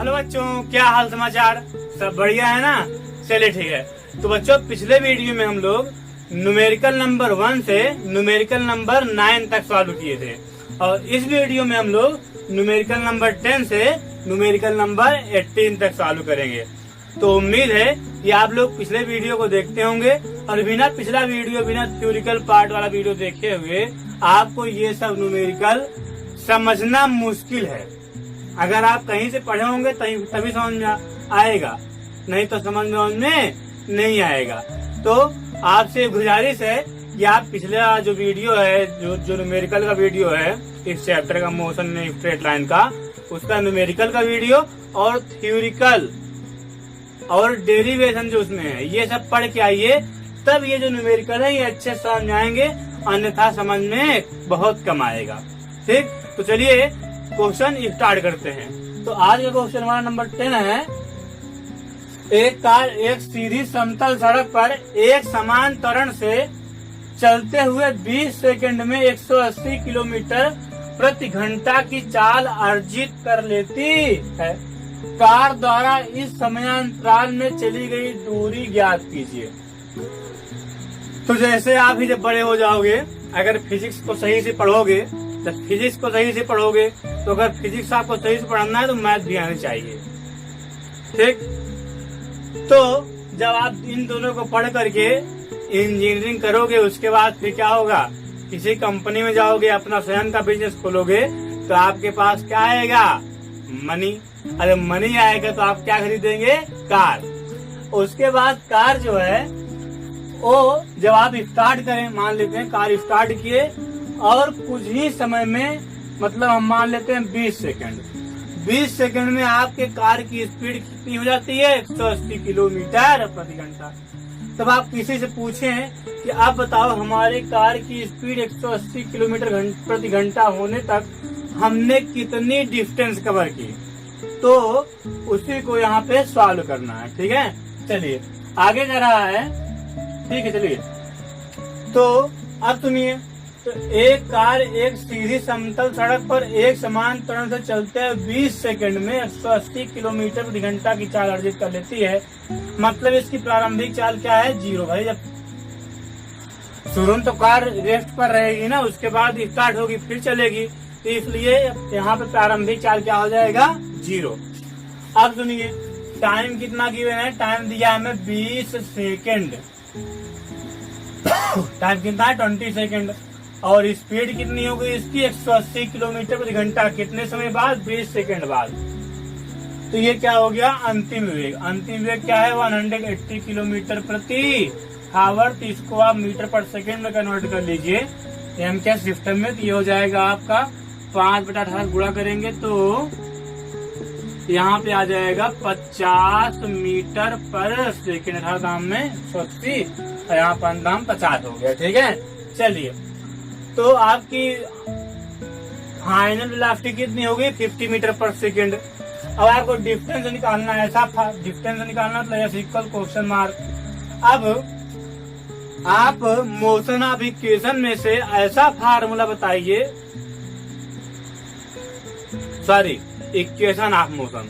Hello बच्चों, क्या हाल समाचार? सब बढ़िया है ना? चलिए ठीक है। तो बच्चों, पिछले वीडियो में हम लोग न्यूमेरिकल नंबर 1 से न्यूमेरिकल नंबर 9 तक सॉल्व किए थे और इस वीडियो में हम लोग न्यूमेरिकल नंबर 10 से न्यूमेरिकल नंबर 18 तक सॉल्व करेंगे। तो उम्मीद है कि आप लोग पिछले वीडियो को देखते होंगे और बिना पिछला वीडियो, बिना थ्योरिकल पार्ट वाला वीडियो देखे हुए आपको ये सब न्यूमेरिकल समझना मुश्किल है। अगर आप कहीं से पढ़े होंगे तभी समझ में आएगा, नहीं तो समझ में नहीं आएगा। तो आपसे गुजारिश है कि आप पिछला जो वीडियो है, जो न्यूमेरिकल का वीडियो है, इस चैप्टर का मोशन में स्ट्रेट लाइन का, उसका न्यूमेरिकल का वीडियो और थ्योरिकल और डेरिवेशन जो उसमें है, ये सब पढ़ के आइए, तब ये जो न्यूमेरिकल है ये अच्छे समझ में आएंगे, अन्यथा समझ में बहुत कम आएगा। ठीक, तो चलिए क्वेश्चन स्टार्ट करते हैं। तो आज का क्वेश्चन हमारा नंबर 10 है। एक कार एक सीधी समतल सड़क पर एक समान त्वरण से चलते हुए 20 सेकंड में 180 किलोमीटर प्रति घंटा की चाल अर्जित कर लेती है। कार द्वारा इस समयांतराल में चली गई दूरी ज्ञात कीजिए। तो जैसे आप ही जब बड़े हो जाओगे, अगर फिजिक्स को सही से पढ़ोगे, जब फिजिक्स को सही से पढ़ोगे, तो अगर फिजिक्स आपको सही से पढ़ना है तो मैथ भी आनी चाहिए। ठीक, तो जब आप इन दोनों को पढ़ करके इंजीनियरिंग करोगे, उसके बाद फिर क्या होगा, किसी कंपनी में जाओगे, अपना स्वयं का बिजनेस खोलोगे, तो आपके पास क्या आएगा? मनी। अरे मनी आएगा तो आप क्या खरीदेंगे? कार। उसके बाद कार जो है वो जब आप स्टार्ट करें, मान लेते हैं कार स्टार्ट किए और कुछ ही समय में, मतलब हम मान लेते हैं 20 सेकंड, 20 सेकंड में आपके कार की स्पीड कितनी हो जाती है? 180 किलोमीटर प्रति घंटा। तब आप किसी से पूछें कि आप बताओ हमारे कार की स्पीड 180 किलोमीटर प्रति घंटा होने तक हमने कितनी डिस्टेंस कवर की, तो उसी को यहाँ पे सॉल्व करना है। ठीक है, चलिए आगे जा रहा है। ठीक है, चलिए। तो अब सुनिए, तो एक कार एक सीधी समतल सड़क पर एक समान त्वरण से चलते हुए 20 सेकंड में 180 किलोमीटर प्रति घंटा की चाल अर्जित कर लेती है। मतलब इसकी प्रारंभिक चाल क्या है? 0। भाई जब शुरू में तो कार रेस्ट पर रहेगी ना, उसके बाद स्टार्ट होगी फिर चलेगी, तो इसलिए यहाँ पे प्रारंभिक चाल क्या हो जाएगा? 0। अब सुनिए, टाइम कितना गिवन है? टाइम दिया हमें 20 सेकेंड। टाइम कितना है? 20 सेकेंड। और स्पीड कितनी होगी इसकी? 180 किलोमीटर प्रति घंटा। कितने समय बाद? 20 सेकेंड बाद। तो ये क्या हो गया? अंतिम वेग। अंतिम वेग क्या है? 180 किलोमीटर प्रति आवर। तो इसको आप मीटर पर सेकेंड में कन्वर्ट कर लीजिए एम के सिस्टम में, तो ये हो जाएगा आपका 5/18 गुणा करेंगे तो यहाँ पे आ जाएगा 50 मीटर पर सेकेंड। 18 दाम में 180 और यहाँ पर दाम 50 हो गया। ठीक है, चलिए। तो आपकी फाइनल वेलोसिटी कितनी होगी? 50 मीटर पर सेकेंड। अब आपको डिस्टेंस निकालना है, ऐसा डिस्टेंस निकालना तो एस इक्वल क्वेश्चन मार्क। अब आप मोशन ऑफ इक्वेशन में से ऐसा फार्मूला बताइए, सॉरी इक्वेशन ऑफ मोशन।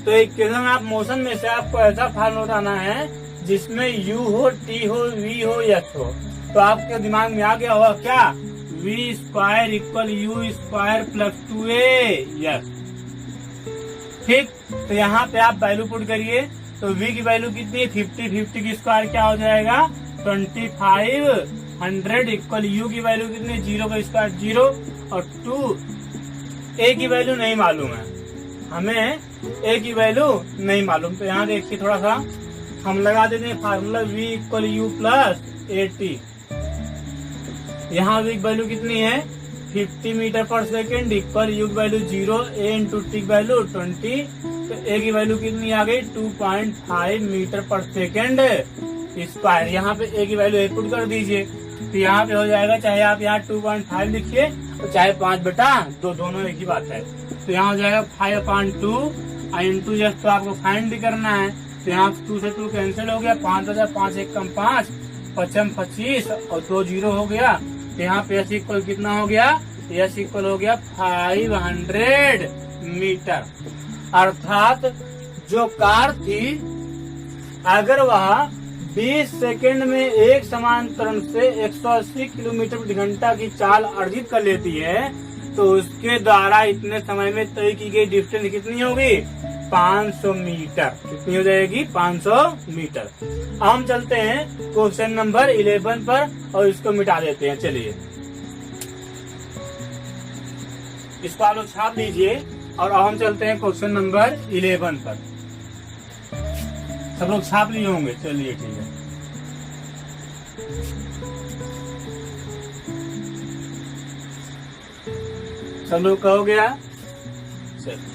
तो इक्वेशन ऑफ मोशन में से आपको ऐसा फार्मूला बताना है जिसमें u हो, t हो, v हो, h हो। तो आपके दिमाग में आ गया होगा क्या? v square equal u square plus 2a। ठीक, तो यहाँ पे आप वैल्यू पुट करिए। तो v की वैल्यू कितनी है? 50 की स्क्वायर क्या हो जाएगा? 2500 इक्वल u की वैल्यू कितनी? 0 का स्क्वायर 0 और 2 a की वैल्यू नहीं मालूम है हमें, a की वैल्यू नहीं मालूम। तो यहाँ देखिए थोड़ा सा हम लगा देते हैं formula v equal u plus 80। यहाँ v की वैल्यू कितनी है? 50 मीटर पर सेकेंड इक्वल u की वैल्यू 0, a इंटू टी की वैल्यू 20। तो a की वैल्यू कितनी आ गई? 2.5 मीटर पर सेकेंड स्क्वायर। यहाँ पे a की वैल्यू पुट कर दीजिए, तो यहाँ पे हो जाएगा, चाहे आप यहाँ 2.5 लिखिए और चाहे 5/2, दोनों एक ही बात है। तो यहाँ हो जाएगा 5/2 इंटू जस्ट, तो आपको फाइंड भी करना है। तो यहाँ 2 से 2 कैंसिल हो गया, 5 हो जाए 5 1 कम 5, 5 25 और 2 0 हो गया। तो यहाँ पे एस इक्वल कितना हो गया? एस इक्वल हो गया 500 मीटर। अर्थात जो कार थी अगर वह 20 सेकंड में एक समान त्वरण से 180 किलोमीटर प्रति घंटा की चाल अर्जित कर लेती है तो उसके द्वारा इतने समय में तय की गई डिस्टेंस कितनी होगी? 500 मीटर। कितनी हो जाएगी? 500 मीटर। अब हम चलते हैं क्वेश्चन नंबर 11 पर और इसको मिटा देते हैं। चलिए इसको आप लोग छाप लीजिए और अब हम चलते हैं क्वेश्चन नंबर 11 पर। सब लोग छाप लिए होंगे? चलिए ठीक है। सब लोग का हो गया? चलिए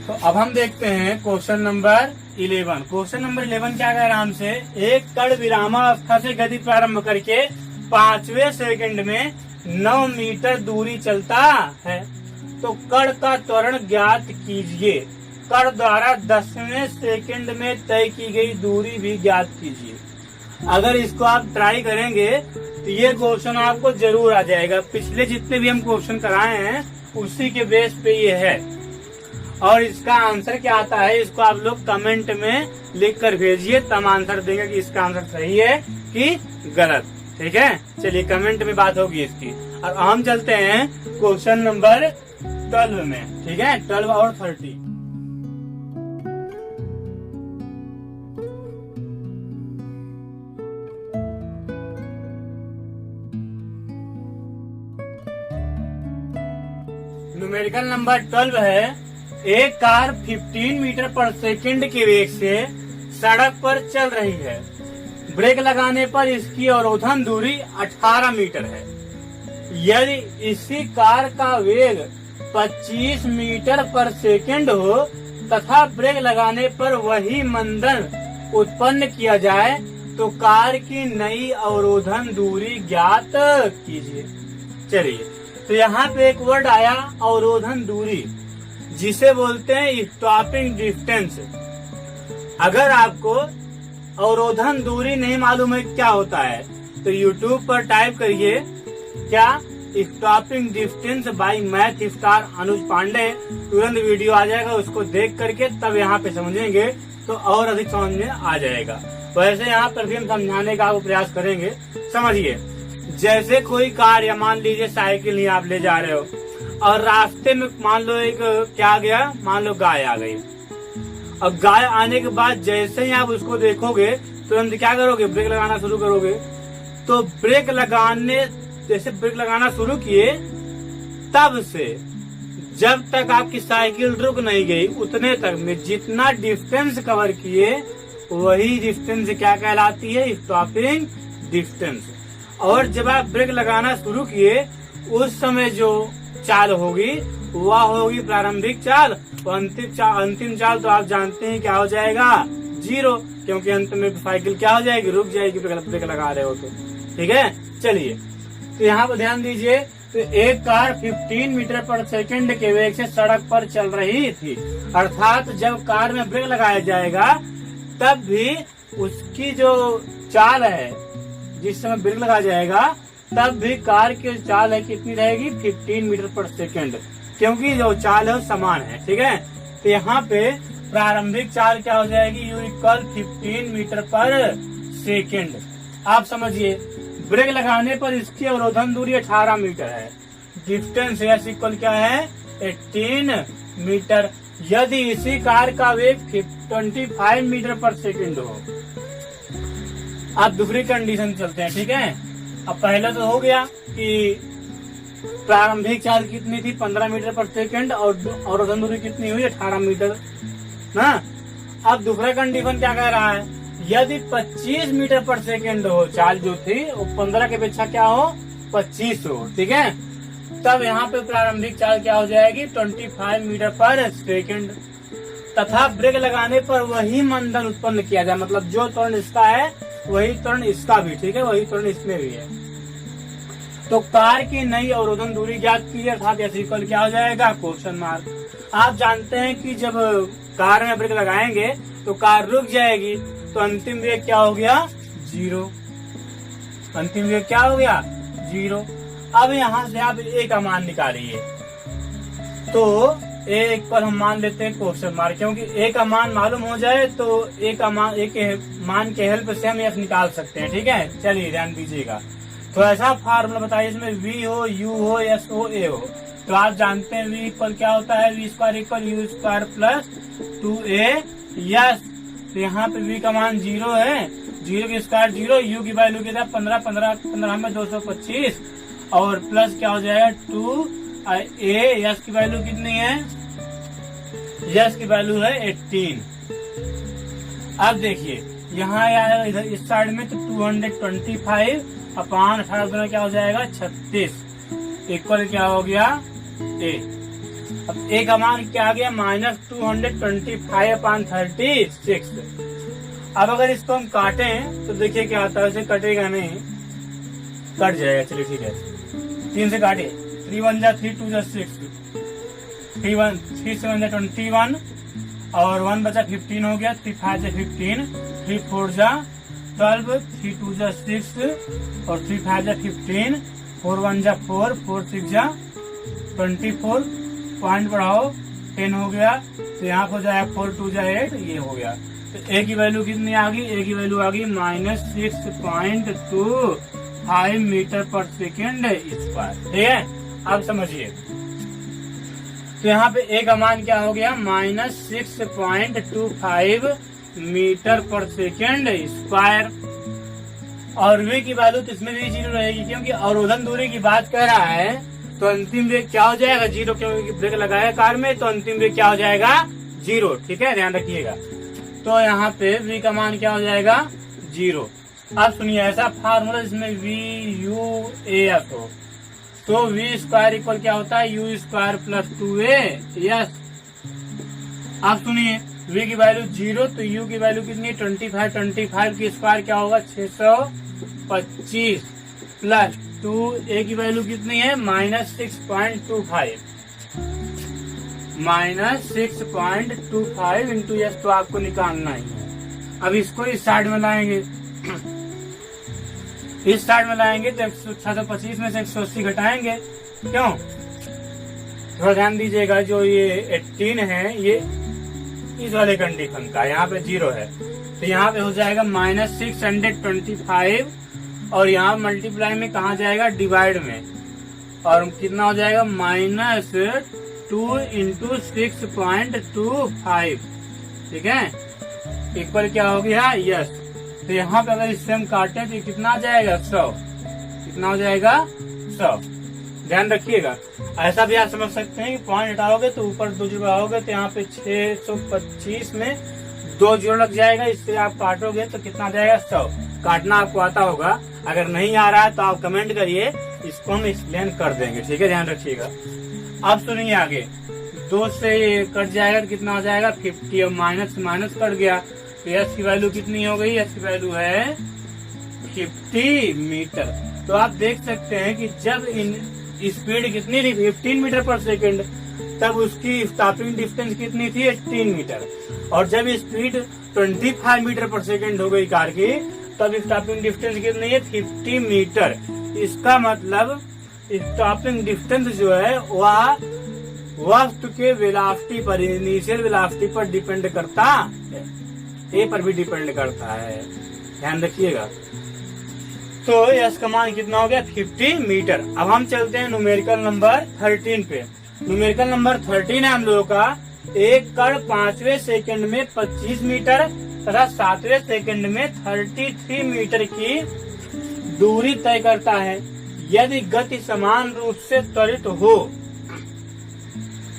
तो अब हम देखते हैं क्वेश्चन नंबर 11। क्वेश्चन नंबर 11 क्या कह रहा है हमसे? एक कण विरामावस्था से गति प्रारंभ करके 5वें सेकंड में 9 मीटर दूरी चलता है तो कण का त्वरण ज्ञात कीजिए। कण द्वारा 10वें सेकंड में तय की गई दूरी भी ज्ञात कीजिए। अगर इसको आप ट्राई करेंगे तो ये क्वेश्चन आपको जरूर आ जाएगा। पिछले जितने भी हम क्वेश्चन कराए हैं उसी के बेस पे ये है। और इसका आंसर क्या आता है इसको आप लोग कमेंट में लिख कर भेजिए, तब आंसर देंगे कि इसका आंसर सही है कि गलत। ठीक है, चलिए कमेंट में बात होगी इसकी। और हम चलते हैं क्वेश्चन नंबर 12 में। ठीक है, 12 और 30। न्यूमेरिकल नंबर 12 है। एक कार 15 मीटर पर सेकंड के वेग से सड़क पर चल रही है। ब्रेक लगाने पर इसकी अवरोधन दूरी 18 मीटर है। यदि इसी कार का वेग 25 मीटर पर सेकंड हो तथा ब्रेक लगाने पर वही मंदन उत्पन्न किया जाए तो कार की नई अवरोधन दूरी ज्ञात कीजिए। चलिए तो यहाँ पे एक वर्ड आया अवरोधन दूरी, जिसे बोलते हैं स्टॉपिंग डिस्टेंस। अगर आपको अवरोधन दूरी नहीं मालूम है क्या होता है तो YouTube पर टाइप करिए क्या stopping distance by Math Star Anuj Pandey, तुरंत वीडियो आ जाएगा। उसको देख करके तब यहाँ पे समझेंगे तो और अधिक समझ में आ जाएगा। वैसे यहाँ पर भी हम समझाने का प्रयास करेंगे। समझिए, जैसे कोई कार या मान लीजिए साइकिल ही आप ले जा रहे हो और रास्ते में मान लो एक क्या आ गया, मान लो गाय आ गई। अब गाय आने के बाद जैसे ही आप उसको देखोगे तुरंत क्या करोगे? ब्रेक लगाना शुरू करोगे। तो ब्रेक लगाने जैसे ब्रेक लगाना शुरू किए तब से जब तक आपकी साइकिल रुक नहीं गई उतने तक में जितना डिस्टेंस कवर किए वही डिस्टेंस क्या कहलाती है? Stopping distance. और जब आप ब्रेक लगाना शुरू किए उस समय जो चाल होगी वह होगी प्रारंभिक चाल। तो अंतिम चाल तो आप जानते हैं क्या हो जाएगा? 0, क्योंकि अंत में साइकिल क्या हो जाएगी? रुक जाएगी, ब्रेक लगा रहे हो तो। ठीक है, चलिए तो यहाँ पर ध्यान दीजिए। तो एक कार 15 मीटर पर सेकंड के वेग से सड़क पर चल रही थी, अर्थात जब कार में ब्रेक लगाया जाएगा तब भी उसकी जो चाल है, जिस समय ब्रेक लगाया जाएगा तब भी कार की चाल है कितनी रहेगी? 15 मीटर पर सेकंड, क्योंकि जो चाल है वो समान है। ठीक है, तो यहाँ पे प्रारंभिक चाल क्या हो जाएगी? यू इक्वल 15 मीटर पर सेकंड। आप समझिए, ब्रेक लगाने पर इसकी अवरोधन दूरी 18 मीटर है। डिस्टेंस एस इक्वल क्या है? 18 मीटर। यदि इसी कार का वेग 25 मीटर पर सेकंड हो। आप दूसरी कंडीशन चलते हैं। ठीक है, अब पहले तो हो गया कि प्रारंभिक चाल कितनी थी? 15 मीटर पर सेकंड और अवरोधन दूरी कितनी हुई? 18 मीटर ना। अब दूसरा कंडीशन क्या कह रहा है? यदि 25 मीटर पर सेकंड हो चाल जो थी वो 15 के अपेक्षा क्या हो? 25 हो। ठीक है, तब यहाँ पे प्रारंभिक चाल क्या हो जाएगी? 25 मीटर पर सेकंड। तथा ब्रेक लगाने पर वही मंदन उत्पन्न किया जाए, मतलब जो त्वरण इसका है वही त्वरण इसका भी। ठीक है, वही त्वरण इसमें भी है। तो कार की नई अवरोधन दूरी ज्ञात कीजिए, अर्थात ऐसे इक्वल क्या हो जाएगा? Question mark. आप जानते हैं कि जब कार में ब्रेक लगाएंगे तो कार रुक जाएगी, तो अंतिम वेग क्या हो गया? 0। अंतिम वेग क्या हो गया? 0। अब यहाँ से आप ए का मान निकालिए। तो ए इक्वल हम मान लेते हैं क्वेश्चन मार्क, क्योंकि ए का मान मालूम हो जाए तो ए के मान के हेल्प से हम एफ निकाल सकते हैं। ठीक है, चलिए ध्यान दीजिएगा। तो ऐसा फार्मूला बताइए इसमें वी हो, यू हो, एस हो, ए हो। तो आप जानते हैं वी इक्वल क्या होता है, v square equal u square plus 2a yes. तो यहाँ पे वी का मान 0 है, 0 की स्क्वायर 0, यू की वैल्यू कितना 15, 15 में 225 और प्लस क्या हो जाएगा 2a, यस की वैल्यू कितनी है, यस की वैल्यू है 18। अब देखिए यहाँ आया इधर इस साइड में तो 225 अपान 18 क्या हो जाएगा 36 इक्वल क्या हो गया ए। अब ए का मान क्या आ गया -225 अपान 36। अब अगर इसको हम काटें तो देखिए क्या आता है, इसे कटेगा नहीं, कट जाएगा। चलिए ठीक है, 3 से काटिए, 3 1 जा 3 2 जा 6, 3 7 जा 21 और 1 बचा 15 हो गया, 3 5 जा 15, 3 4 जा 12, 3 2 जा 6 और 3 5 जा 15, 4 1 जा 4, 4 6 जा 24, पॉइंट बढ़ाओ 10 हो गया। तो यहाँ हो जाएगा 4 2 जा 8, ये हो गया। तो ए की वैल्यू कितनी आ गई, ए की वैल्यू आ गई -6.25 मीटर पर सेकेंड स्क्वायर। ठीक है, अब समझिए। तो यहाँ पे ए का मान क्या हो गया -6.25 मीटर पर सेकेंड स्क्वायर और वे की वैल्यू तो इसमें भी 0 रहेगी, क्योंकि अवरोधन दूरी की बात कर रहा है। तो अंतिम वेग क्या हो जाएगा 0, क्योंकि ब्रेक लगाया कार में, तो अंतिम वेग क्या हो जाएगा 0। ठीक है, ध्यान रखिएगा। तो यहाँ पे v का मान क्या हो जाएगा 0। अब सुनिए, ऐसा फार्मूला जिसमें v u a f हो, तो v स्क्वायर इक्वल क्या होता है u square plus 2a yes. अब सुनिए, v की वैल्यू 0 तो u की वैल्यू कितनी 25 की स्क्वायर क्या होगा 625 प्लस 2a की वैल्यू कितनी है -6.25 -6.25 इंटू एस, तो आपको निकालना ही है। अब इसको इस साइड में लाएंगे, इस साइड में लाएंगे तो 625 में से 180 घटाएंगे, क्यों? थोड़ा ध्यान दीजिएगा, जो ये 18 है ये इस वाले कंडीशन का, यहाँ पे 0 है तो यहाँ पे हो जाएगा -625 और यहाँ मल्टीप्लाई में कहा जाएगा डिवाइड में, और कितना हो जाएगा -2 इंटू 6.25। ठीक है, इक्वल क्या हो गया यस। तो यहाँ पे अगर इससे हम काटें तो कितना आ जाएगा 100, कितना हो जाएगा 100। ध्यान रखिएगा, ऐसा भी आप समझ सकते हैं कि पॉइंट हटाओगे तो ऊपर 2 जीरो आओगे तो यहाँ पे 625 में 2 जीरो लग जाएगा, इससे आप काटोगे तो कितना जाएगा 100। काटना आपको आता होगा, अगर नहीं आ रहा है तो आप कमेंट करिए, इसको हम एक्सप्लेन कर देंगे। ठीक है, ध्यान रखिएगा। अब सुनिए आगे, 2 से कट जाएगा तो कितना हो जाएगा 50 और माइनस कट गया तो एस की वैल्यू कितनी हो गई, एस की वैल्यू है 50 मीटर। तो आप देख सकते हैं कि जब स्पीड कितनी थी 15 मीटर पर सेकेंड, तब उसकी स्टॉपिंग डिस्टेंस कितनी थी 18 मीटर, और जब स्पीड 25 मीटर पर सेकेंड हो गई कार की, तब स्टॉपिंग डिस्टेंस कितनी है 50 मीटर। इसका मतलब स्टॉपिंग डिस्टेंस जो है वह वस्तु के वेलोसिटी पर, इनिशियल वेलोसिटी पर डिपेंड करता है, ए पर भी डिपेंड करता है, ध्यान रखिएगा। तो एस का मान कितना हो गया 50 मीटर। अब हम चलते हैं न्यूमेरिकल नंबर 13 पे। न्यूमेरिकल नंबर 13 है हम लोगों का, एक कण 5वें सेकंड में 25 मीटर तथा 7वें सेकंड में 33 मीटर की दूरी तय करता है। यदि गति समान रूप से त्वरित हो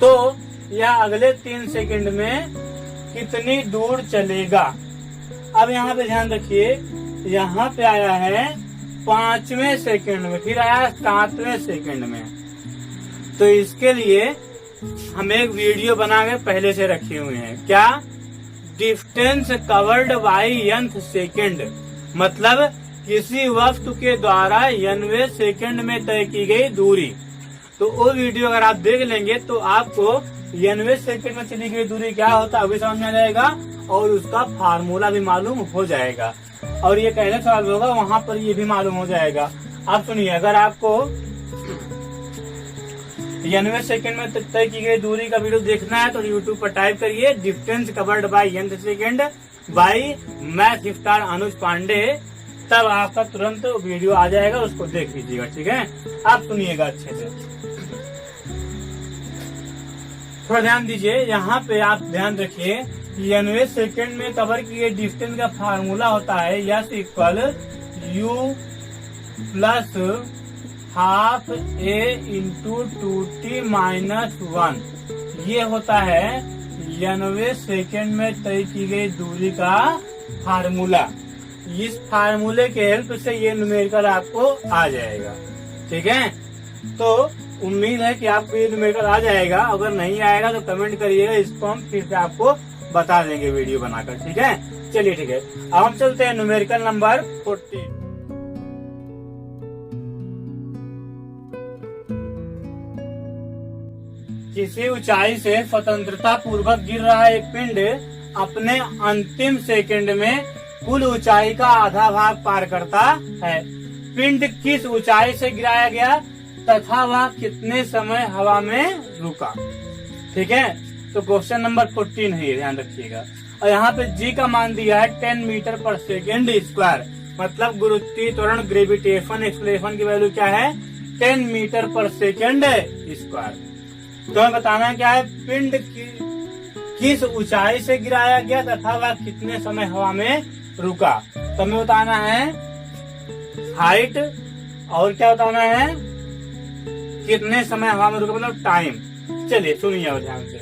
तो यह अगले 3 सेकंड में कितनी दूर चलेगा। अब यहाँ पे ध्यान रखिए, यहाँ पे आया है 5वें सेकंड में, फिर आया 7वें सेकंड में। तो इसके लिए हम एक वीडियो बना के पहले से रखे हुए हैं, क्या distance covered by nth second, मतलब किसी वस्तु के द्वारा nवें सेकंड में तय की गई दूरी। तो वो वीडियो अगर आप देख लेंगे तो आपको nवें सेकंड में चली गई दूरी क्या होता है अभी समझ में आ जाएगा, और उसका फार्मूला भी मालूम हो जाएगा, और ये कैसे सॉल्व होगा वहाँ पर ये भी मालूम हो जाएगा। आप सुनिए, अगर आपको 93 सेकंड में तय की गई दूरी का वीडियो देखना है तो यूट्यूब पर टाइप करिए distance covered by nth second by Math इफ्तार अनुज पांडे, तब आपका तुरंत वीडियो आ जाएगा, उसको देख लीजिएगा। ठीक है, आप सुनिएगा अच्छे से, थोड़ा ध्यान दीजिए। यहाँ पे आप ध्यान रखिए 93 सेकंड में कवर किए डिस्टेंस का फार्मूला होता है yes equal you plus half A into 2t minus 1। ये होता है 93 सेकंड में तय की गई दूरी का फार्मूला। इस फार्मूले के हेल्प से ये न्यूमेरिकल आपको आ जाएगा। ठीक है, तो उम्मीद है कि आपको ये न्यूमेरिकल आ जाएगा। अगर नहीं आएगा तो कमेंट करिएगा, इसको हम फिर से आपको बता देंगे वीडियो बनाकर। ठीक है, चलिए ठीक है, अब हम चलते हैं न्यूमेरिकल नंबर 14। किसी ऊंचाई से स्वतंत्रता पूर्वक गिर रहा एक पिंड अपने अंतिम सेकंड में कुल ऊंचाई का आधा भाग पार करता है। पिंड किस ऊंचाई से गिराया गया तथा वह कितने समय हवा में रुका। ठीक है, तो क्वेश्चन नंबर 14 है, ध्यान रखिएगा। और यहाँ पे जी का मान दिया है 10 मीटर पर सेकेंड स्क्वायर, मतलब गुरुत्वीय त्वरण ग्रेविटेशन एक्सेलरेशन की वैल्यू क्या है 10 मीटर पर सेकेंड स्क्वायर। तो हमें बताना क्या है, पिंड किस ऊंचाई से गिराया गया तथा वह कितने समय हवा में रुका। तो हमें बताना है हाइट, और क्या बताना है कितने समय हवा में रुका, मतलब टाइम। चलिए सुनिए ध्यान से।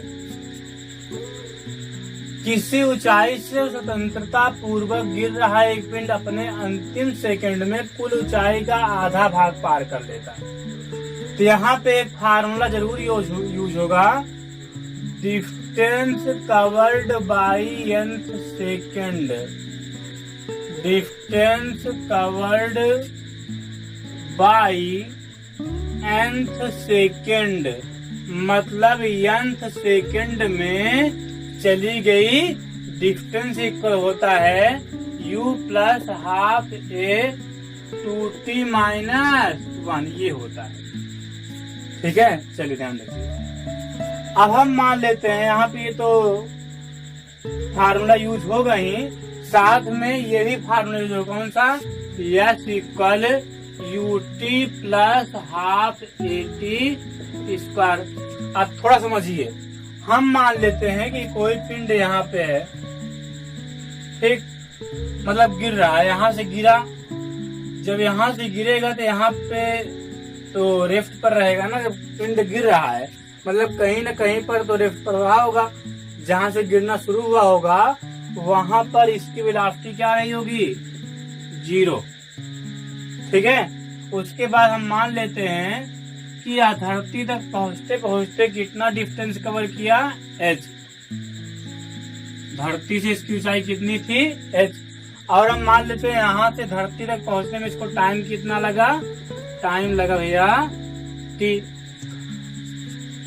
किसी ऊंचाई से स्वतंत्रता पूर्वक गिर रहा एक पिंड अपने अंतिम सेकंड में कुल ऊंचाई का आधा भाग पार कर लेता है। तो यहाँ पे एक फार्मूला जरूर यूज होगा, distance covered by nth second. Distance covered by nth second, मतलब nth सेकंड में चली गई डिस्टेंस इक्वल होता है u प्लस हाफ ए 2t माइनस 1, ये होता है। ठीक है, चलिए ध्यान रखिए। अब हम मान लेते हैं यहाँ पे ये तो फार्मूला यूज होगा ही, साथ में ये भी फार्मूला यूज होगा, कौन सा, yes equal ut plus half at square. अब थोड़ा समझिए, हम मान लेते हैं कि कोई पिंड यहाँ पे है, ठीक, मतलब गिर रहा है, यहाँ से गिरा, जब यहाँ से गिरेगा तो यहाँ पे तो रेफ्ट पर रहेगा ना। जब पिंड गिर रहा है मतलब कहीं न कहीं पर तो रेफ्ट पर रहा होगा, जहाँ से गिरना शुरू हुआ होगा वहां पर इसकी वेलोसिटी क्या रही होगी, 0। ठीक है, उसके बाद हम मान लेते हैं कि धरती तक पहुंचते पहुंचते कितना डिस्टेंस कवर किया, h। धरती से इसकी ऊंचाई कितनी थी, h। और हम मान लेते हैं यहाँ से धरती तक पहुंचने में इसको टाइम कितना लगा, टाइम लगा भैया t।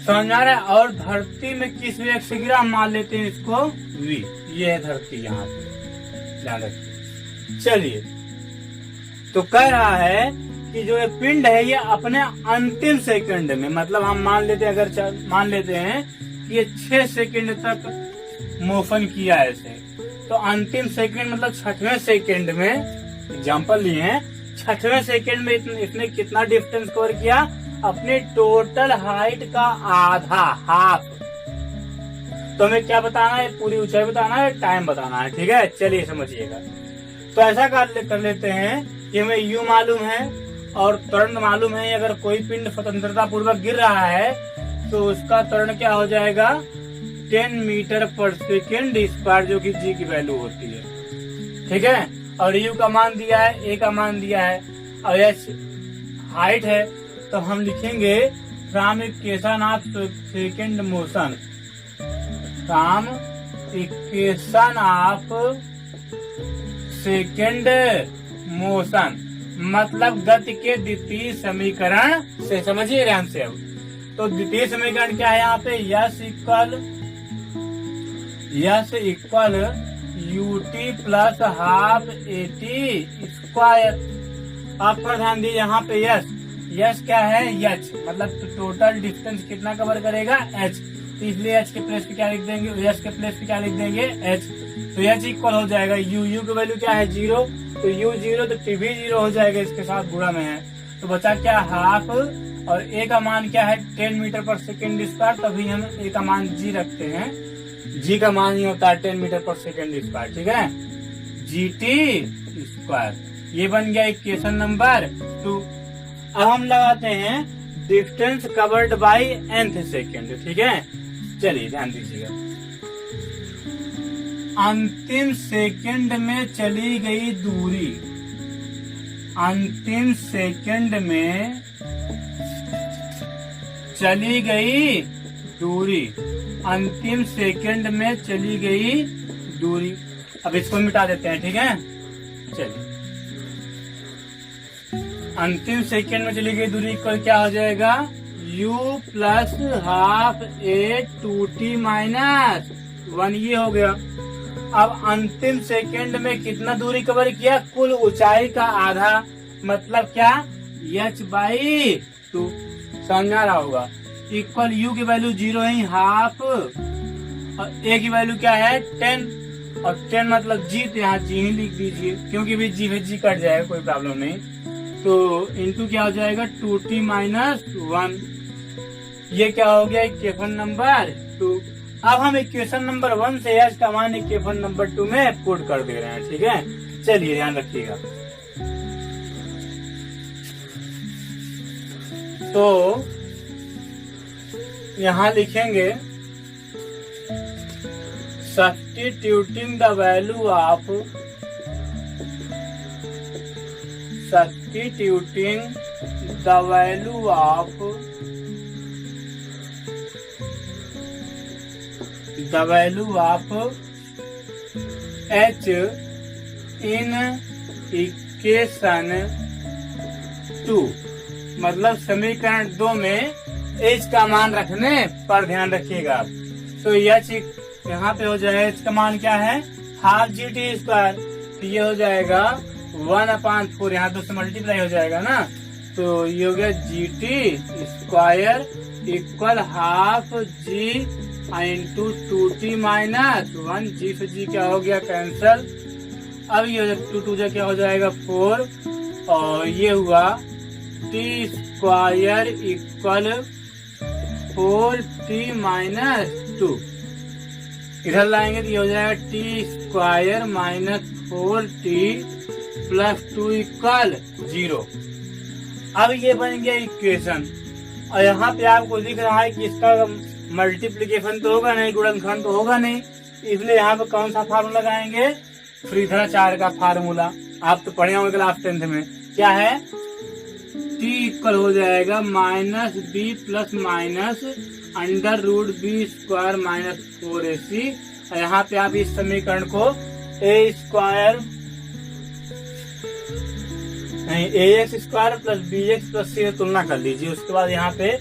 समझ में आ रहा है। और धरती में किस वेग से गिरा, हम मान लेते हैं इसको v। ये है धरती, यहाँ पे ध्यान रखिए। चलिए, तो कह रहा है कि जो ये पिंड है ये अपने अंतिम सेकंड में, मतलब हम मान लेते हैं, अगर मान लेते हैं कि ये 6 सेकंड तक मोशन किया है इसे, तो अंतिम सेकंड मतलब 6वें सेकंड में, एग्जांपल लिए हैं, 6वें सेकंड में इसने कितना डिस्टेंस कवर किया, अपने टोटल हाइट का आधा, हाफ। तो हमें क्या बताना है, पूरी ऊंचाई बताना है, टाइम बताना है। ठीक है, चलिए समझिएगा। तो ऐसा कर लेते हैं कि हमें u मालूम है और त्वरण मालूम है। अगर कोई पिंड स्वतंत्रता पूर्वक गिर रहा है तो उसका त्वरण क्या हो जाएगा, 10 मीटर पर सेकेंड स्क्वायर, जो कि g की वैल्यू होती है। ठीक है, और u का मान दिया है, a का मान दिया है, और h हाइट है। तो हम लिखेंगे from equation of second motion, from equation of second motion, मतलब गति के द्वितीय समीकरण से। समझिए ध्यान से। अब तो द्वितीय समीकरण क्या है यहाँ पे, yes equal ut plus half at square. आप पर ध्यान दीजिए, यहाँ पे यस यच क्या है, यच मतलब टोटल डिस्टेंस कितना कवर करेगा, एच। तो इसलिए एच के प्लेस पे क्या लिख देंगे, एच के प्लेस पे क्या लिख देंगे, एच। तो एच इक्वल हो जाएगा यू, यू की वैल्यू क्या है 0, तो यू 0 तो टी भी 0 हो जाएगा, इसके साथ गुणा में है। तो बचा क्या हाफ, और ए का मान क्या है 10 मीटर पर सेकेंड स्क्वायर, तभी हम ए का मान जी रखते हैं, जी का मान ही होता है 10 मीटर पर सेकेंड स्क्वायर, ठीक है, जी टी स्क्वायर। ये बन गया इक्वेशन नंबर 2। अब हम लगाते हैं distance covered by nth second, ठीक है। चलिए ध्यान दीजिएगा, अंतिम सेकंड में चली गई दूरी, अंतिम सेकंड में चली गई दूरी, अंतिम सेकंड में चली गई दूरी। अब इसको मिटा देते हैं, ठीक है। चलिए, अंतिम सेकंड में चली गई दूरी इक्वल क्या हो जाएगा, u प्लस हाफ ए 2t माइनस 1, ये हो गया। अब अंतिम सेकंड में कितना दूरी कवर किया, कुल ऊंचाई का आधा, मतलब क्या, h बाई 2, समझा रहा होगा। इक्वल u की वैल्यू 0 है, हाफ, और a की वैल्यू क्या है 10, और 10 मतलब जी, तो यहाँ जी ही लिख दीजिए, क्योंकि भी जी में जी कट जाएगा, कोई प्रॉब्लम नहीं। तो इंटू क्या हो जाएगा 2t माइनस 1, ये क्या हो गया इक्वेशन नंबर 2। अब हम इक्वेशन नंबर 1 से एच का मान इक्वेशन नंबर 2 में पुट कर दे रहे हैं, ठीक है। चलिए ध्यान रखिएगा, तो यहाँ लिखेंगे substituting the value of, substituting the value of, the value of H in equation 2, मतलब समीकरण 2 में एच का मान रखने पर ध्यान रखिएगा। तो एच यहाँ पे हो जाएगा, एच का मान क्या है, हाफ जी टी स्क्वायर, तो ये हो जाएगा 1/4, यहाँ 2 से मल्टीप्लाई हो जाएगा ना, तो ये हो गया G T square equal half जी इंटू 2t माइनस 1, जी से जी क्या हो गया कैंसल। अब ये 2 क्या हो जाएगा 4, और ये हुआ t square equal 4t minus 2, इधर लाएंगे तो ये हो जाएगा t square minus 4t plus 2 equal 0। अब ये बन गया इक्वेशन, और यहाँ पे आपको दिख रहा है कि इसका मल्टीप्लिकेशन तो होगा नहीं, गुणनखंड तो होगा नहीं, इसलिए यहाँ पे कौन सा फार्मूला लगाएंगे, फ्रीधराचार्य का फार्मूला। आप तो पढ़े होंगे क्लास 10th में, क्या है, t इक्वल हो जाएगा minus b plus minus under root b square minus 4ac। और यहाँ पे आप इस समीकरण को a स्क्वायर नहीं ax square plus bx plus c तुलना कर लीजिए, उसके बाद यहाँ पे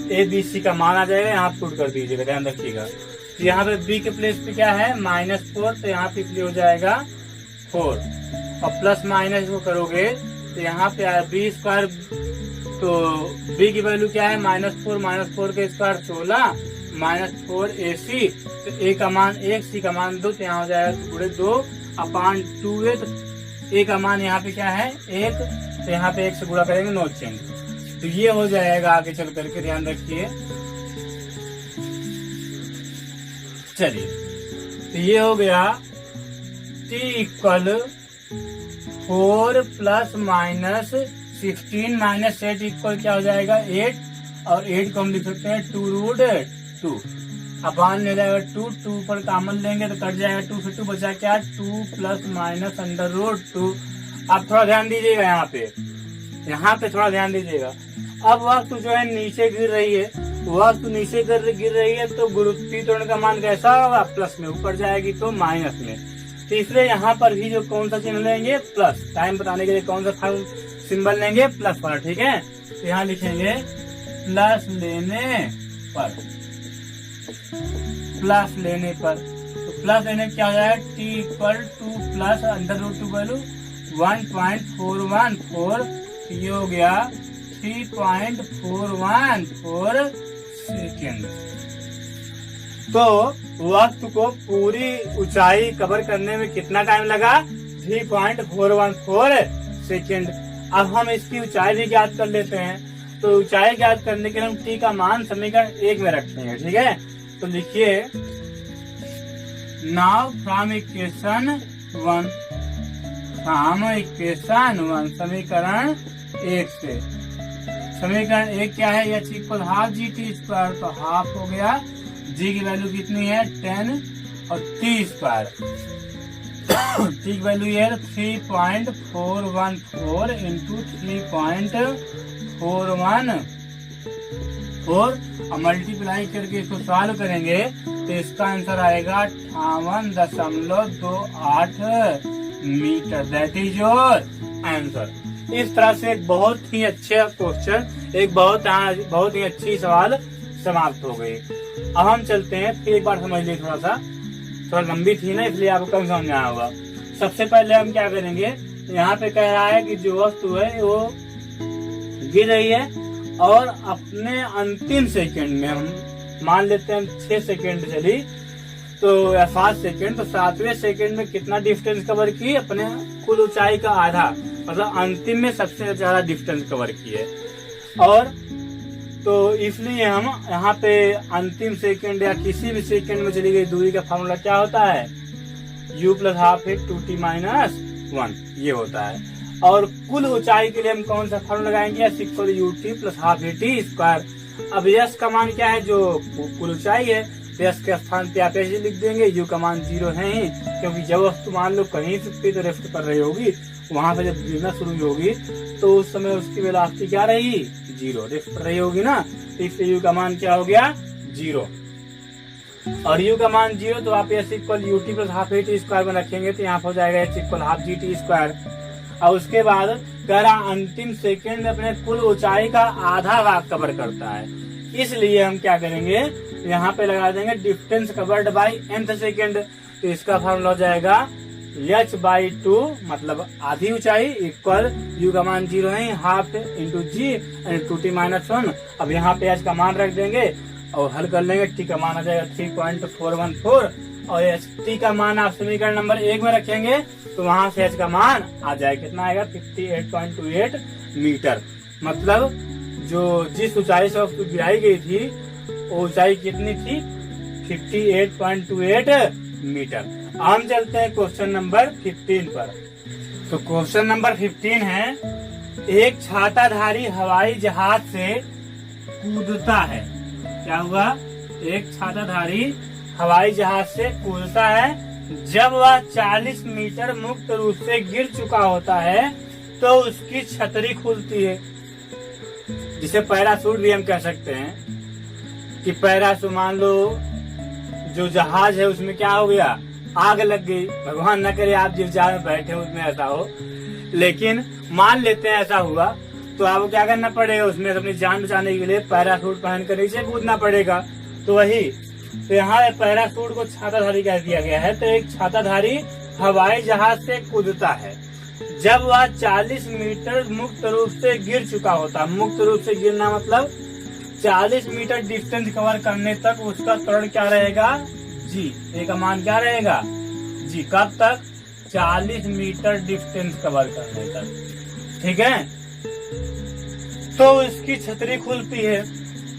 a b c का मान आ जाएगा, यहाँ पुट कर दीजिएगा, ध्यान रखिएगा। तो यहाँ पे b के प्लेस पे क्या है -4, तो यहाँ पे इसलिए हो जाएगा 4, और प्लस माइनस को करोगे तो यहाँ पे आया बी स्क्वायर, तो b की वैल्यू क्या है -4 के स्क्वायर 16 -4ac, तो a का मान 1, c का मान 2, तो यहाँ हो जाएगा पूरे 2/2a, तो a का मान यहाँ पे क्या है 1, तो यहाँ पे 1 से गुणा करेंगे, नो चेंज, तो ये हो जाएगा आगे चल करके, ध्यान रखिए। चलिए, तो ये हो गया t equal 4 plus minus 16 minus 8 equal क्या हो जाएगा 8, और 8 को हम लिख सकते हैं 2√2, अपान में हो जाएगा 2 पर कॉमन लेंगे तो कट जाएगा 2 से 2 बचा क्या 2 प्लस माइनस अंडर√2। आप थोड़ा ध्यान दीजिएगा, यहाँ पे थोड़ा ध्यान दीजिएगा। अब वस्तु जो है नीचे गिर रही है, वस्तु नीचे गिर रही है, तो गुरुत्वीय त्वरण का मान कैसा होगा, प्लस में, ऊपर जाएगी तो माइनस में। तो इसलिए यहाँ पर भी जो कौन सा चिन्ह लेंगे, प्लस, टाइम बताने के लिए कौन सा सिंबल लेंगे, प्लस वाला, ठीक है। तो यहाँ लिखेंगे प्लस लेने पर, प्लस लेने पर, तो प्लस लेने क्या हो जाएगा t equal 2 plus under root 2 value 1.414, ये हो गया 3.414 सेकेंड। तो वक्त को पूरी ऊंचाई कवर करने में कितना टाइम लगा? 3.414 सेकेंड। अब हम इसकी ऊंचाई भी ज्ञात कर लेते हैं। तो ऊंचाई ज्ञात करने के लिए हम t का मान समीकरण 1 में रखते हैं, ठीक है। तो लिखिए नाउ फ्रॉम इक्वेशन 1 समीकरण 1 से। समीकरण 1 क्या है? h equal half G T square, तो हाफ हो गया। g की वैल्यू कितनी है? 10 और t स्क्वायर t की वैल्यू ये है 3.414 इंटू 3.414 और मल्टीप्लाई करके इसको सॉल्व करेंगे तो इसका आंसर आएगा 58.28 meter. That is your answer. इस तरह से एक बहुत ही अच्छा क्वेश्चन, एक बहुत ही अच्छी सवाल समाप्त हो गई। अब हम चलते हैं, फिर एक बार समझ लीजिए, थोड़ा लंबी थी ना, इसलिए आपको कम समझ में आया होगा। सबसे पहले हम क्या करेंगे, यहाँ पे कह रहा है कि जो वस्तु है वो गिर रही है और अपने अंतिम सेकंड में, हम मान लेते हैं 6 सेकंड चली तो या 7 सेकंड, तो 7वें सेकंड में कितना डिस्टेंस कवर की? अपने कुल ऊंचाई का आधा, मतलब अंतिम में सबसे ज्यादा डिस्टेंस कवर की है। और तो इसलिए हम यहाँ पे अंतिम सेकंड या किसी भी सेकंड में चली गई दूरी का फॉर्मूला क्या होता है? u प्लस हाफ है 2t माइनस 1, ये होता है। और कुल ऊंचाई के लिए हम कौन सा फॉर्मूला लगाएंगे? इक्वल ut प्लस हाफ है टी स्क्वायर। अब यश का मान क्या है? जो कुल ऊंचाई है, यश के स्थान पे आप ऐसे लिख देंगे, u का मान 0 है ही, क्योंकि जब वस्तु मान लो कहीं से तो रेस्ट कर रही होगी, वहां पे जब गिरना शुरू होगी तो उस समय उसकी वेलोसिटी क्या रही? 0 रेस्ट कर रही होगी ना, इसलिए u का मान क्या हो गया? 0। और u का मान 0 तो आप S equal ut plus half A T square में रखेंगे तो यहाँ हो जाएगा h equal half G T square. और उसके बाद कह रहा अंतिम सेकंड में अपने कुल ऊंचाई का आधा भाग कवर करता है, इसलिए हम क्या करेंगे, यहाँ पे लगा देंगे distance covered by nth second. तो इसका फॉर्मूला हो जाएगा h/2, मतलब आधी ऊंचाई, इक्वल u का मान 0 है, हाफ इंटू जी इंटू टी माइनस 1। अब यहाँ पे h का मान रख देंगे और हल कर लेंगे, t का मान आ जाएगा 3.414 और t का मान आप समीकरण नंबर 1 में रखेंगे तो वहां से h का मान आ जाएगा, कितना आएगा? 58.28 मीटर। मतलब जो जिस ऊंचाई से उसको गिराई गई थी वो ऊंचाई कितनी थी? 58.28 मीटर। हम चलते हैं क्वेश्चन नंबर 15 पर। तो क्वेश्चन नंबर 15 है, एक छाताधारी हवाई जहाज से कूदता है। क्या हुआ? एक छाताधारी हवाई जहाज से कूदता है। जब वह 40 मीटर मुक्त रूप से गिर चुका होता है तो उसकी छतरी खुलती है, जिसे पैराशूट भी हम कह सकते हैं। कि पैराशूट, मान लो जो जहाज है उसमें क्या हो गया? आग लग गई। भगवान न करे आप जिस जहाज में बैठे उसमें ऐसा हो, लेकिन मान लेते हैं ऐसा हुआ, तो आपको क्या करना पड़ेगा? उसमें अपनी जान बचाने के लिए पैराशूट पहनकर नीचे कूदना पड़ेगा। तो वही, तो यहाँ पैराशूट को छाताधारी कह दिया गया है। तो एक छाताधारी हवाई जहाज से कूदता है जब वह 40 मीटर मुक्त रूप से गिर चुका होता। मुक्त रूप से गिरना मतलब 40 मीटर डिस्टेंस कवर करने तक उसका त्वरण क्या रहेगा? जी। ए का मान क्या रहेगा? जी। कब तक? 40 मीटर डिस्टेंस कवर करने तक, ठीक है। तो इसकी छतरी खुलती है।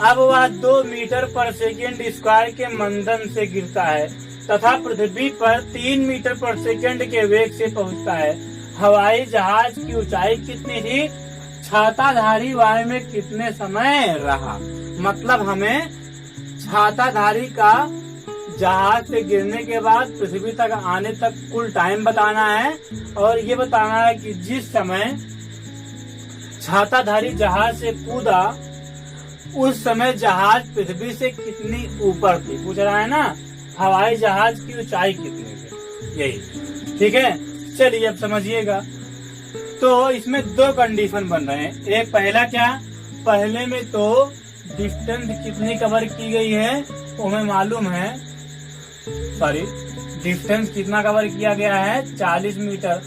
अब वह 2 मीटर पर सेकेंड स्क्वायर के मंदन से गिरता है तथा पृथ्वी पर 3 मीटर पर सेकेंड के वेग से पहुंचता है। हवाई जहाज की ऊंचाई कितनी थी? छाताधारी वायु में कितने समय रहा? मतलब हमें छाताधारी का जहाज से गिरने के बाद पृथ्वी तक आने तक कुल टाइम बताना है, और ये बताना है कि जिस समय छाताधारी जहाज से कूदा उस समय जहाज पृथ्वी से कितनी ऊपर थी। पूछ रहा है ना, हवाई जहाज की ऊंचाई कितनी थी, यही, ठीक है। चलिए अब समझिएगा। तो इसमें 2 कंडीशन बन रहे हैं। एक पहला क्या? पहले में तो डिस्टेंस कितनी कवर की गई है वो हमें मालूम है, डिस्टेंस कितना कवर किया गया है? 40 मीटर।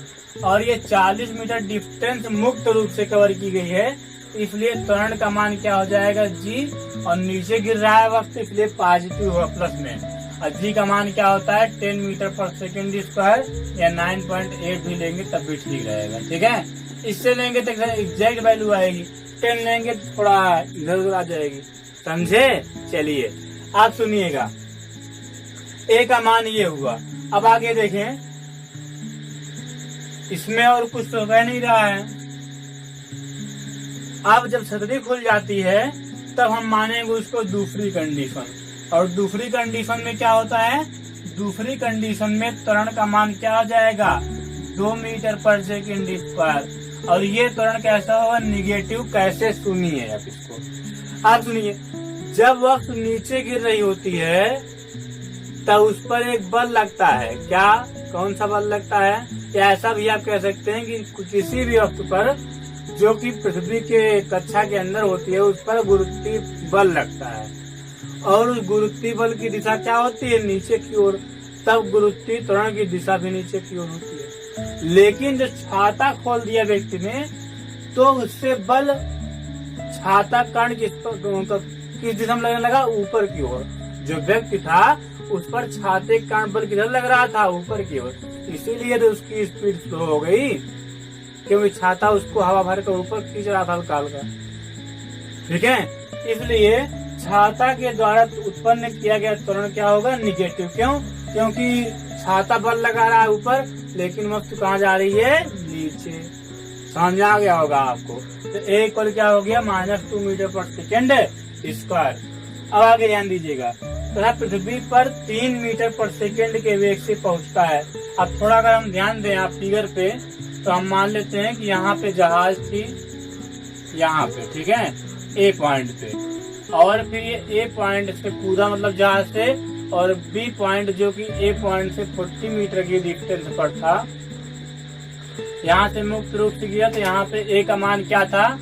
और ये 40 मीटर डिस्टेंस मुक्त रूप से कवर की गई है, इसलिए त्वरण का मान क्या हो जाएगा जी, और नीचे गिर रहा है वक्त इसलिए पॉजिटिव होगा प्लस में। और जी का मान क्या होता है 10 मीटर पर सेकेंड स्क्वायर या 9.8 भी लेंगे तब भी ठीक रहेगा। ठीक है, इससे लेंगे तो एग्जैक्ट वैल्यू आएगी, 10 लेंगे तो थोड़ा इधर उधर आ जाएगी। समझे? चलिए आप सुनिएगा, ए का मान ये हुआ। अब आगे देखें, इसमें और कुछ तो कह नहीं रहा है। अब जब छतरी खुल जाती है तब हम मानेंगे उसको दूसरी कंडीशन, और दूसरी कंडीशन में क्या होता है, दूसरी कंडीशन में त्वरण का मान क्या हो जाएगा 2 मीटर पर सेकेंड स्क्वायर। और ये त्वरण कैसा होगा, निगेटिव। कैसे, सुनिए आप इसको, आप सुनिए। जब वक्त नीचे गिर रही होती है तब उस पर एक बल लगता है। क्या, कौन सा बल लगता है? या ऐसा भी आप कह सकते हैं कि किसी भी वक्त पर जो कि पृथ्वी के कक्षा के अंदर होती है उस पर गुरुत्वीय बल लगता है, और उस गुरुत्वीय बल की दिशा क्या होती है, नीचे की ओर। तब गुरुत्वीय त्वरण की दिशा भी नीचे की ओर होती है। लेकिन जो छाता खोल दिया व्यक्ति ने तो उससे बल छाता कर्ण किस दिशा में लगने लगा, ऊपर की ओर। जो व्यक्ति था उस पर छाते कर्ण बल किधर लग रहा था, ऊपर की ओर। इसीलिए तो उसकी स्पीड स्लो हो गई, क्योंकि छाता उसको हवा भर कर ऊपर खींच रहा था हल्का हल्का। ठीक है, इसलिए छाता के द्वारा उत्पन्न किया गया त्वरण क्या होगा, निगेटिव। क्यों? क्योंकि छाता बल लगा रहा है ऊपर, लेकिन वस्तु कहाँ जा रही है, नीचे। समझ आ गया होगा आपको। तो एक और क्या हो गया, -2 मीटर पर सेकेंड स्क्वायर। अब आगे ध्यान दीजिएगा, तो पृथ्वी पर 3 मीटर पर सेकेंड के वेग से पहुंचता है। अब थोड़ा अगर हम ध्यान दें आप फिगर पे, तो हम मान लेते हैं कि यहाँ पे जहाज थी, यहाँ पे, ठीक है, ए पॉइंट पे, और फिर ये ए पॉइंट से कूदा, मतलब जहाज से, और बी पॉइंट जो कि ए पॉइंट से 40 मीटर की डिस्टेंस पर था, यहाँ से मुक्त रूप से गया। तो यहाँ पे ए का मान क्या था,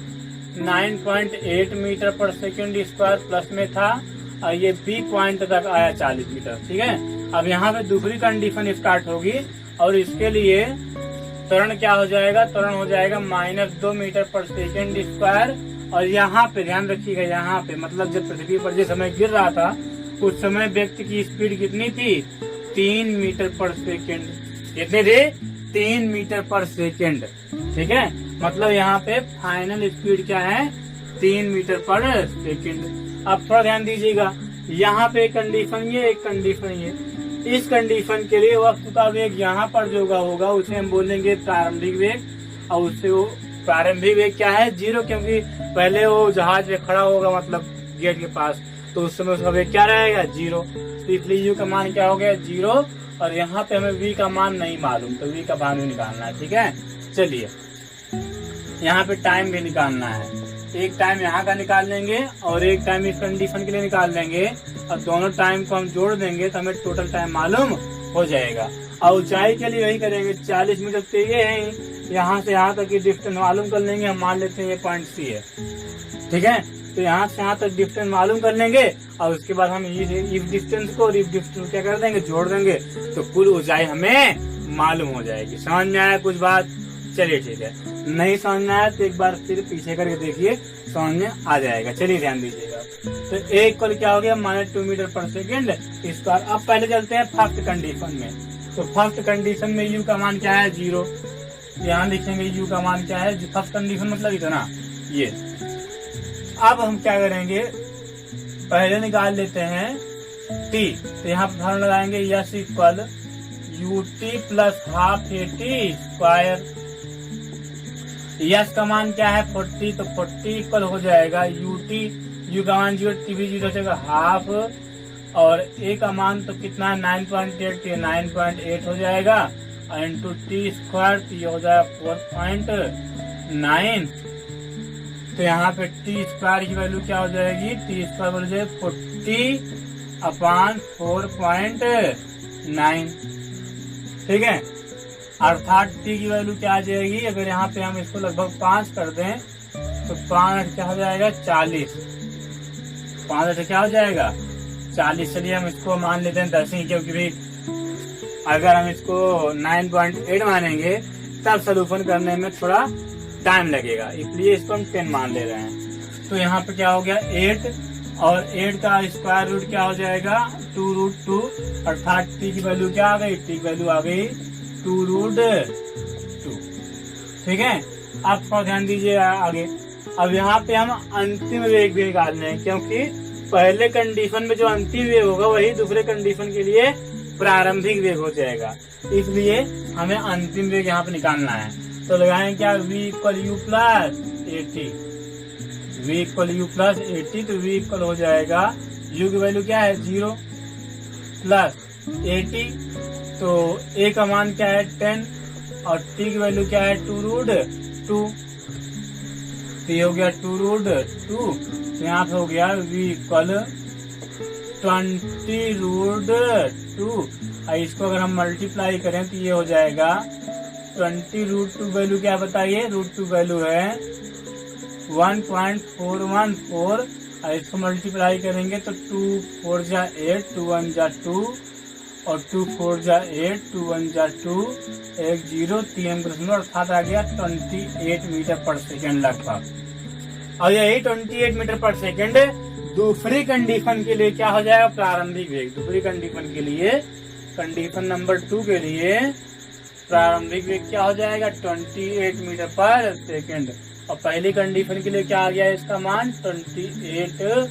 9.8 मीटर पर सेकेंड स्क्वायर प्लस में था, और ये बी पॉइंट तक आया 40 मीटर। ठीक है, अब यहाँ पे दूसरी कंडीशन स्टार्ट होगी, और इसके लिए त्वरण क्या हो जाएगा, त्वरण हो जाएगा -2 मीटर पर सेकेंड स्क्वायर। और यहाँ पे ध्यान रखिएगा, यहाँ पे मतलब जब पृथ्वी पर जिस समय गिर रहा था उस समय व्यक्ति की स्पीड कितनी थी, 3 मीटर पर सेकेंड। कितने थे, 3 मीटर पर सेकेंड। ठीक है, मतलब यहाँ पे फाइनल स्पीड क्या है, 3 मीटर पर सेकेंड। अब थोड़ा ध्यान दीजिएगा, यहाँ पे एक कंडीशन ये, एक कंडीशन ये। इस कंडीशन के लिए वस्तु का वेग यहाँ पर जो होगा उसे हम बोलेंगे प्रारंभिक वेग, और उससे वो प्रारंभिक वेग क्या है, 0, क्योंकि पहले वो जहाज में खड़ा होगा मतलब गेट के पास, तो उस समय उसका वेग क्या रहेगा, 0। तो इसलिए यू का मान क्या हो गया, 0। और यहाँ पे हमें वी का मान नहीं मालूम, तो वी का मान भी निकालना है। ठीक है, चलिए यहाँ पे टाइम भी निकालना है। एक टाइम यहाँ का निकाल लेंगे और एक टाइम इस कंडीशन के लिए निकाल लेंगे, और दोनों टाइम को हम जोड़ देंगे तो हमें टोटल टाइम मालूम हो जाएगा। और ऊंचाई के लिए वही करेंगे, 40 मीटर तो ये है, यहाँ से यहाँ तक की डिस्टेंस मालूम कर लेंगे। हम मान लेते हैं ये पॉइंट सी है। ठीक है, तो यहाँ से यहाँ तक डिस्टेंस मालूम कर लेंगे, और उसके बाद हम इस डिस्टेंस को और इस डिस्टेंस क्या कर देंगे, जोड़ देंगे, तो कुल ऊंचाई हमें मालूम हो जाएगी। समझ में आया कुछ बात? चलिए ठीक है, नहीं समझ में आया तो एक बार फिर पीछे करके देखिए, समझ में आ जाएगा। चलिए ध्यान दीजिएगा। तो एक कल क्या हो गया, -2 मीटर पर सेकेंड स्क्वायर। अब पहले चलते हैं फर्स्ट कंडीशन में। तो फर्स्ट कंडीशन में यू का मान क्या है, 0। यहाँ लिखेंगे यू का मान क्या है, फर्स्ट कंडीशन मतलब इतना ये। अब हम क्या करेंगे, पहले निकाल लेते हैं टी, तो यहाँ पर फॉर्मूला लगाएंगे yes equal UT plus half eighty square. Yes का मान क्या है, 40, तो 40 इक्वल हो जाएगा यूटी, यू का मान 0, टी भी 0 हो जाएगा हाफ, और ए का मान तो कितना है 9.8, 9.8 हो जाएगा, इंटू टी स्क्वायर, टी हो जाएगा 4.9। तो यहाँ पे टी स्क्वायर की वैल्यू क्या हो जाएगी, टी स्क्वायर हो जाएगी 40/4.9। ठीक है, अर्थात टी की वैल्यू क्या आ जाएगी, अगर यहाँ पे हम इसको लगभग 5 कर दें तो 5 क्या हो जाएगा, 40। 5 क्या हो जाएगा, 40। चलिए हम इसको मान लेते हैं 10 ही, क्योंकि भी अगर हम इसको 9.8 मानेंगे तब सोल्यूशन करने में थोड़ा टाइम लगेगा, इसलिए इसको हम 10 मान ले रहे हैं। तो यहाँ पे क्या हो गया 8, और 8 का स्क्वायर रूट क्या हो जाएगा 2√2, अर्थात t की वैल्यू क्या आ गई, t की वैल्यू आ गई 2√2। ठीक है, आप थोड़ा ध्यान दीजिए आगे। अब यहाँ पे हम अंतिम वेग भी निकालने हैं, क्योंकि पहले कंडीशन में जो अंतिम वेग होगा वही दूसरे कंडीशन के लिए प्रारंभिक वेग हो जाएगा, इसलिए हमें अंतिम वेग यहाँ पे निकालना है। तो लगाएं क्या v equal u plus 80, v equal u plus 80, तो v इक्वल हो जाएगा u की वैल्यू क्या है 0 प्लस 80, तो a का मान क्या है 10 और t की वैल्यू क्या है 2√2, तो ये हो गया 2√2, तो यहाँ पे हो गया v इक्वल 20√2। इसको अगर हम मल्टीप्लाई करें तो ये हो जाएगा 20√2 वैल्यू क्या बताइए, √2 वैल्यू है 1.414, और इसको मल्टीप्लाई करेंगे तो 2 4 जा 8, 2 1 जा 2, और 2 4 जा 8, 2 1 जा 2, 1 0, 3 अर्थात आ गया 28 मीटर पर सेकेंड लगभग। और यही 28 मीटर पर सेकेंड दूसरी कंडीशन के लिए क्या हो जाएगा प्रारंभिक वेग। दूसरी कंडीशन के लिए, कंडीशन नंबर 2 के लिए प्रारंभिक वेग क्या हो जाएगा 28 मीटर पर सेकेंड, और पहली कंडीशन के लिए क्या आ गया इसका मान 28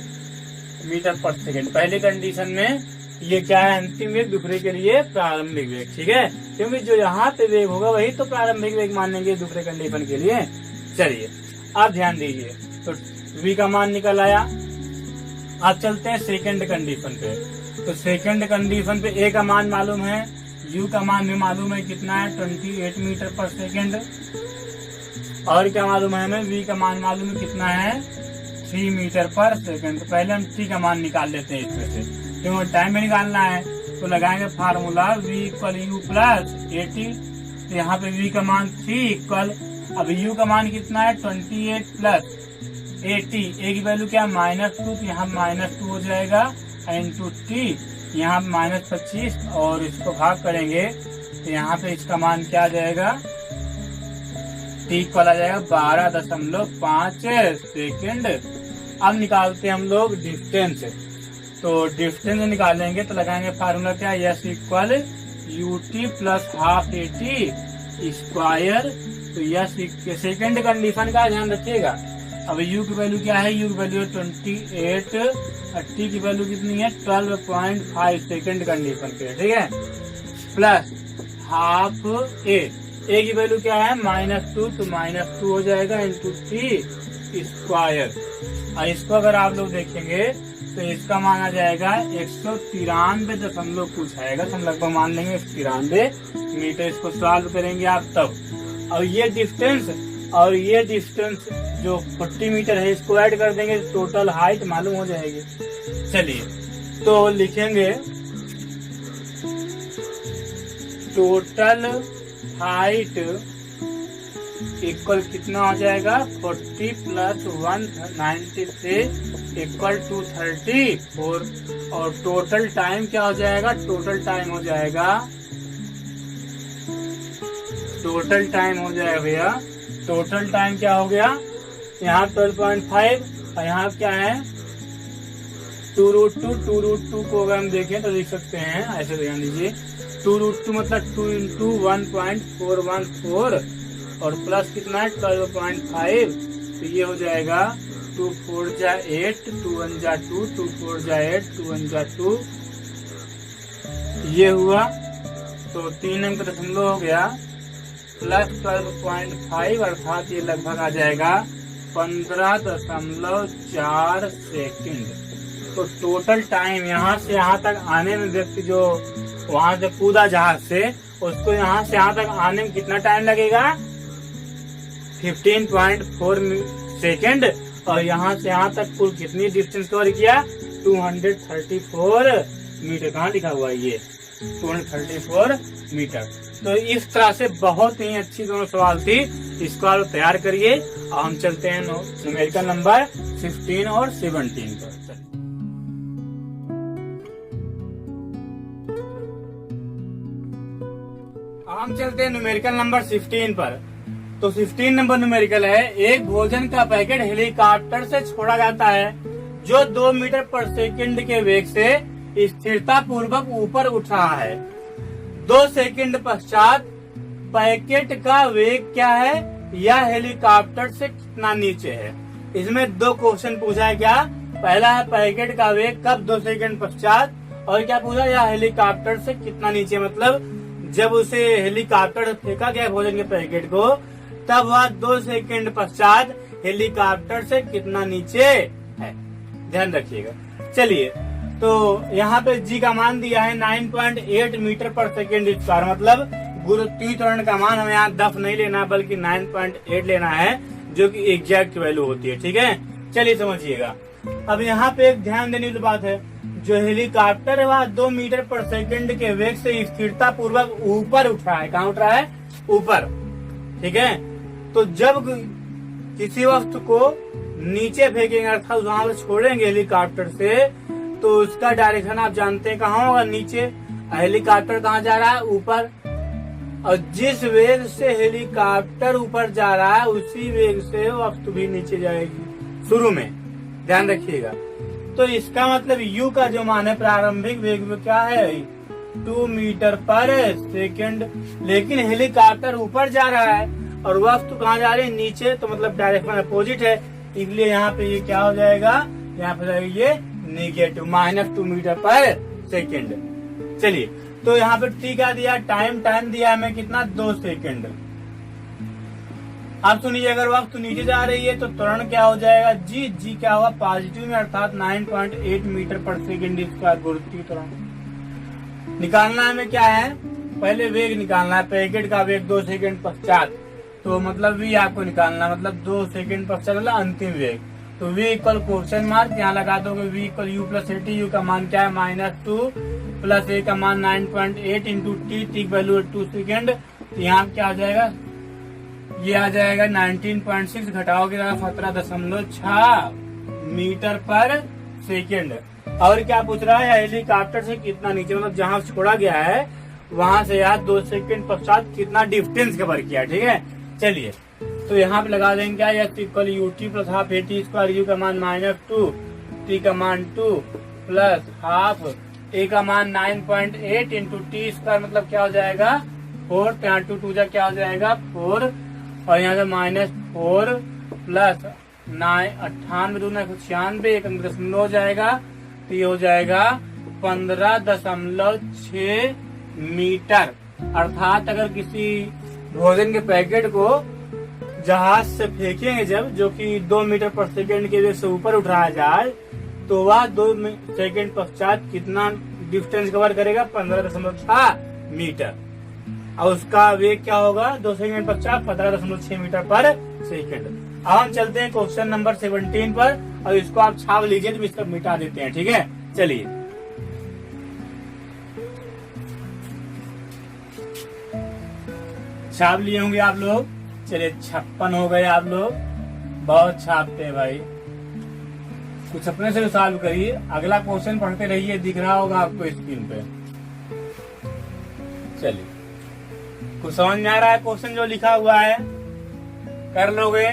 मीटर पर सेकेंड। पहली कंडीशन में ये क्या है अंतिम वेग, दूसरे के लिए प्रारंभिक वेग। ठीक है, क्योंकि जो यहाँ पे वेग होगा वही तो प्रारंभिक वेग मानेंगे दूसरे कंडीशन के लिए। चलिए आप ध्यान दीजिए, तो v का मान निकल आया। आप चलते हैं सेकंड कंडीशन पे, तो सेकंड कंडीशन पे a का मान मालूम है, u का मान भी मालूम है कितना है 28 मीटर पर सेकंड, और क्या मालूम है हमें v का मान मालूम है कितना है 3 मीटर पर सेकंड। तो पहले हम t का मान निकाल लेते हैं इसमें से, क्योंकि टाइम में निकालना है। तो लगाएंगे formula v equal u plus 80, तो यहाँ पे v का मान 3 इक्वल, अब u का मान कितना है 28 प्लस 80, a की वैल्यू क्या -2, तो यहाँ -2 हो जाएगा, इंटू t यहाँ -25, और इसको भाग करेंगे तो यहाँ पे इसका मान क्या आ जाएगा t इक्वल आ जाएगा 12.5 सेकेंड। अब निकालते हैं हम लोग डिस्टेंस, तो डिस्टेंस निकालेंगे तो लगाएंगे फार्मूला क्या s equal ut plus half 80 square. तो यस सेकेंड कंडीशन का ध्यान रखिएगा। अब u की वैल्यू क्या है, u की वैल्यू 28 और t की वैल्यू कितनी है 12.5 सेकेंड कंडीशन के, ठीक है, प्लस हाफ a की वैल्यू क्या है -2, तो -2 हो जाएगा इंटू t स्क्वायर। और इसको अगर आप लोग देखेंगे तो इसका मान आ जाएगा 193 कुछ आएगा, तो हम लगभग मान लेंगे 193 मीटर। इसको सॉल्व करेंगे आप तब, और ये डिस्टेंस जो 40 मीटर है इसको ऐड कर देंगे, टोटल हाइट मालूम हो जाएगी। चलिए तो लिखेंगे टोटल हाइट इक्वल कितना हो जाएगा 40 प्लस 193 इक्वल टू 34, और टोटल टाइम क्या हो जाएगा, टोटल टाइम हो जाएगा भैया, टोटल टाइम क्या हो गया यहाँ 12.5, और यहाँ क्या है 2√2 को अगर हम देखें तो लिख सकते हैं ऐसे, ध्यान दीजिए 2√2 मतलब 2 इंटू 1.414, और प्लस कितना है 12.5, तो ये हो जाएगा 2 4 जा 8, 2 1 जा 2, 2 4 जा 8, 2 1 जा 2, ये हुआ। तो 3 अंक दशमलव हो गया प्लस 12.5, अर्थात ये लगभग आ जाएगा 15.4 सेकेंड। तो टोटल टाइम यहाँ से यहाँ तक आने में व्यक्ति जो वहाँ से कूदा जहाज से, उसको यहाँ से यहाँ तक आने में कितना टाइम लगेगा 15.4 सेकेंड, और यहाँ से यहाँ तक कुल कितनी डिस्टेंस कवर किया 234 मीटर। कहाँ लिखा हुआ है ये 234 मीटर। तो इस तरह से बहुत ही अच्छी दोनों सवाल थी, इसको आप तैयार करिए। और हम चलते हैं न्यूमेरिकल नंबर 15 और 17 पर। हम चलते हैं न्यूमेरिकल नंबर 15 पर। तो 15 नंबर न्यूमेरिकल है, एक भोजन का पैकेट हेलीकॉप्टर से छोड़ा जाता है जो 2 मीटर पर सेकंड के वेग से स्थिरता पूर्वक ऊपर उठ रहा है। 2 सेकंड पश्चात पैकेट का वेग क्या है या हेलीकॉप्टर से कितना नीचे है। इसमें 2 क्वेश्चन पूछा है। क्या पहला है पैकेट का वेग कब 2 सेकंड पश्चात, और क्या पूछा या हेलीकॉप्टर से कितना नीचे, मतलब जब उसे हेलीकॉप्टर फेंका गया भोजन के पैकेट को तब वह 2 सेकंड पश्चात हेलीकॉप्टर से कितना नीचे है, ध्यान रखिएगा। चलिए, तो यहाँ पे जी का मान दिया है 9.8 मीटर पर सेकेंड स्क्वायर, मतलब गुरुत्वीय त्वरण का मान हमें यहाँ 10 नहीं लेना बल्कि 9.8 लेना है, जो कि एग्जैक्ट वैल्यू होती है। ठीक है, चलिए समझिएगा। अब यहाँ पे एक ध्यान देने वाली बात है, जो हेलीकॉप्टर है वह 2 मीटर पर सेकंड के वेग से स्थिरता पूर्वक ऊपर उठ रहा है। कहाँ उठ रहा है? ऊपर। ठीक है, तो जब किसी वस्तु को नीचे फेंकेंगे अर्थात वहां से छोड़ेंगे हेलीकॉप्टर से, तो उसका डायरेक्शन आप जानते हैं कहाँ होगा? नीचे। हेलीकॉप्टर कहाँ जा रहा है? ऊपर। और जिस वेग से हेलीकॉप्टर ऊपर जा रहा है उसी वेग से वस्तु भी नीचे जाएगी शुरू में, ध्यान रखिएगा। तो इसका मतलब u का जो मान है प्रारंभिक वेग में क्या है? 2 मीटर पर सेकंड, लेकिन हेलीकॉप्टर ऊपर जा रहा है और वस्तु कहाँ जा रही है? नीचे। तो मतलब डायरेक्शन अपोजिट है, इसलिए यहाँ पे ये क्या हो जाएगा? यहाँ पे ये नेगेटिव -2 मीटर पर सेकंड। चलिए, तो यहाँ पे t क्या दिया? टाइम दिया हमें कितना? 2 सेकंड। अब सुनिए, अगर वस्तु नीचे जा रही है तो त्वरण क्या हो जाएगा? जी क्या होगा? पॉजिटिव में, अर्थात 9.8 मीटर पर सेकंड स्क्वायर गुरुत्वीय त्वरण। निकालना हमें क्या है? पहले वेग निकालना है, पैकेट का वेग 2 सेकंड पश्चात, तो मतलब v आपको निकालना, मतलब 2 सेकंड पश्चात मतलब अंतिम वेग। तो v इक्वल क्वेश्चन मार्क यहाँ लगा दोगे, v equal u plus eighty. You का मान क्या है? -2 प्लस a का मान 9.8 इंटू टी की वैल्यू 2 सेकेंड। यहाँ क्या आ जाएगा? ये आ जाएगा 19.6 घटाओगे 17.6 मीटर पर सेकेंड। और क्या पूछ रहा है? हेलीकॉप्टर से कितना नीचे, मतलब जहाँ छोड़ा गया है वहां से यार 2 सेकंड पश्चात कितना डिस्टेंस कवर किया। ठीक है, चलिए, तो यहाँ पे लगा देंगे क्या? S equal U T plus half A T square, you का मान -2, टी का मान 2 प्लस हाफ ए का मान 9.8 इंटू टी स्क्वायर, मतलब क्या हो जाएगा? 4। यहाँ 2 2 क्या हो जाएगा? 4, और यहाँ से -4 प्लस 98 दूना 96, एक दशमलव हो जाएगा, तो ये हो जाएगा 15.6 मीटर। अर्थात अगर किसी भोजन के पैकेट को जहाज से फेंकेंगे जब, जो कि 2 मीटर पर सेकंड के वेग से ऊपर उठ रहा है जहाज, तो वह 2 सेकंड पश्चात कितना डिस्टेंस कवर करेगा? 15.6 मीटर। और उसका वेग क्या होगा? 2 सेकंड पश्चात 15.6 मीटर पर सेकंड। अब हम चलते हैं क्वेश्चन नंबर 17 पर, और इसको आप छाप लीजिए तो इसको मिटा देते हैं। ठीक है, चलिए, छाप लिए होंगे आप लोग। चलिए, 56 हो गए आप लोग, बहुत छापते हैं भाई। कुछ अपने से सॉल्व करिए, अगला क्वेश्चन पढ़ते रहिए, दिख रहा होगा आपको स्क्रीन पे। चलिए, कुछ समझ में आ रहा है क्वेश्चन जो लिखा हुआ है? कर लोगे?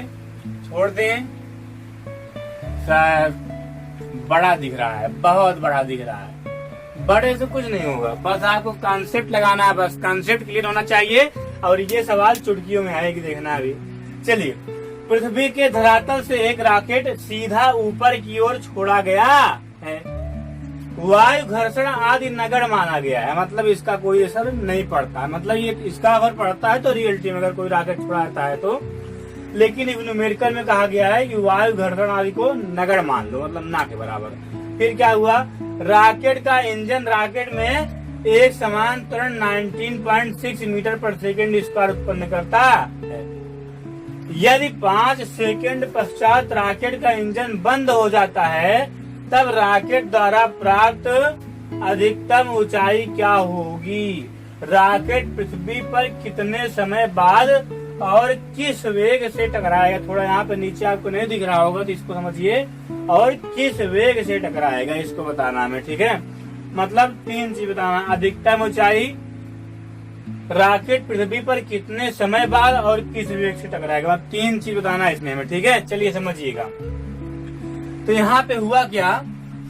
छोड़ दें? शायद बड़ा दिख रहा है, बहुत बड़ा दिख रहा है। बड़े से कुछ नहीं होगा, बस आपको कॉन्सेप्ट लगाना है, बस कॉन्सेप्ट क्लियर होना चाहिए। और ये सवाल चुटकियों में है कि देखना अभी। चलिए, पृथ्वी के धरातल से एक रॉकेट सीधा ऊपर की ओर छोड़ा गया है। वायु घर्षण आदि नगण्य माना गया है, मतलब इसका कोई असर नहीं पड़ता है। मतलब ये इसका अगर पड़ता है तो रियलिटी में अगर कोई रॉकेट छुड़ाता है तो, लेकिन न्यूमेरिकल में कहा गया है कि वायु घर्षण आदि को नगण्य मान लो, मतलब ना के बराबर। फिर क्या हुआ? रॉकेट का इंजन रॉकेट में एक समान त्वरण 19.6 मीटर पर सेकंड स्क्वायर उत्पन्न करता है। यदि 5 सेकंड पश्चात रॉकेट का इंजन बंद हो जाता है, तब रॉकेट द्वारा प्राप्त अधिकतम ऊंचाई क्या होगी? रॉकेट पृथ्वी पर कितने समय बाद और किस वेग से टकराएगा? थोड़ा यहाँ पे नीचे आपको नहीं दिख रहा होगा तो इसको समझिए। और किस वेग से टकराएगा इसको बताना हमें, ठीक है? मतलब 3 चीज बताना, अधिकतम ऊंचाई, रॉकेट पृथ्वी पर कितने समय बाद और किस वेग से टकराएगा। मतलब 3 चीज बताना है इसमें हमें, ठीक है। चलिए समझिएगा। तो यहाँ पे हुआ क्या,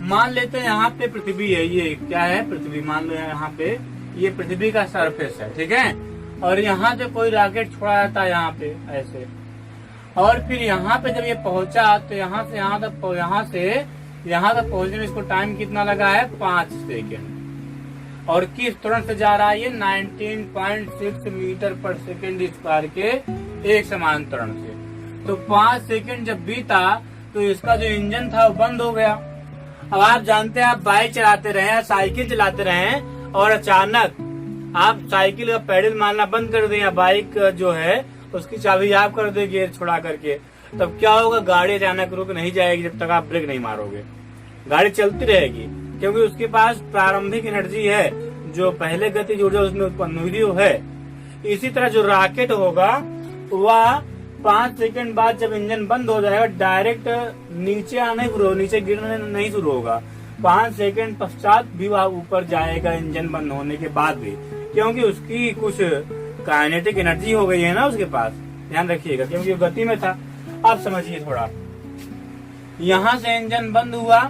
मान लेते हैं यहाँ पे पृथ्वी है, ये क्या है पृथ्वी, मान लो यहाँ पे ये पृथ्वी का सरफेस है, ठीक है। और यहाँ से कोई रॉकेट छोड़ा जाता है यहाँ पे ऐसे, और फिर यहाँ पे जब ये पहुंचा तो यहाँ से यहाँ तक पहुंचने में इसको टाइम कितना लगा है, 5 सेकेंड। और किस त्वरण से जा रहा है ये, 19.6 मीटर पर सेकेंड स्क्वायर के एक समान त्वरण से। तो 5 सेकेंड जब बीता तो इसका जो इंजन था वो बंद हो गया। अब आप जानते हैं, आप बाइक चलाते रहे या साइकिल चलाते रहे और अचानक आप साइकिल का पैडल मारना बंद कर दें या बाइक जो है उसकी चाबी आप कर दे गियर छोड़ा करके, तब क्या होगा, गाड़ी अचानक रुक नहीं जाएगी जब तक आप ब्रेक नहीं मारोगे। गाड़ी चलती रहेगी क्योंकि उसके पास प्रारंभिक एनर्जी है जो पहले गतिज ऊर्जा उसमें उत्पन्न हुई वो है। इसी तरह जो रॉकेट होगा वह 5 सेकंड बाद जब इंजन बंद हो जाएगा डायरेक्ट नीचे आने शुरू, नीचे गिरने नहीं शुरू होगा। 5 सेकंड पश्चात भी वह ऊपर जाएगा इंजन बंद होने के बाद भी, क्योंकि उसकी कुछ काइनेटिक एनर्जी हो गई है ना उसके पास, ध्यान रखिएगा, क्योंकि वो गति में था। अब समझिए थोड़ा, यहाँ से इंजन बंद हुआ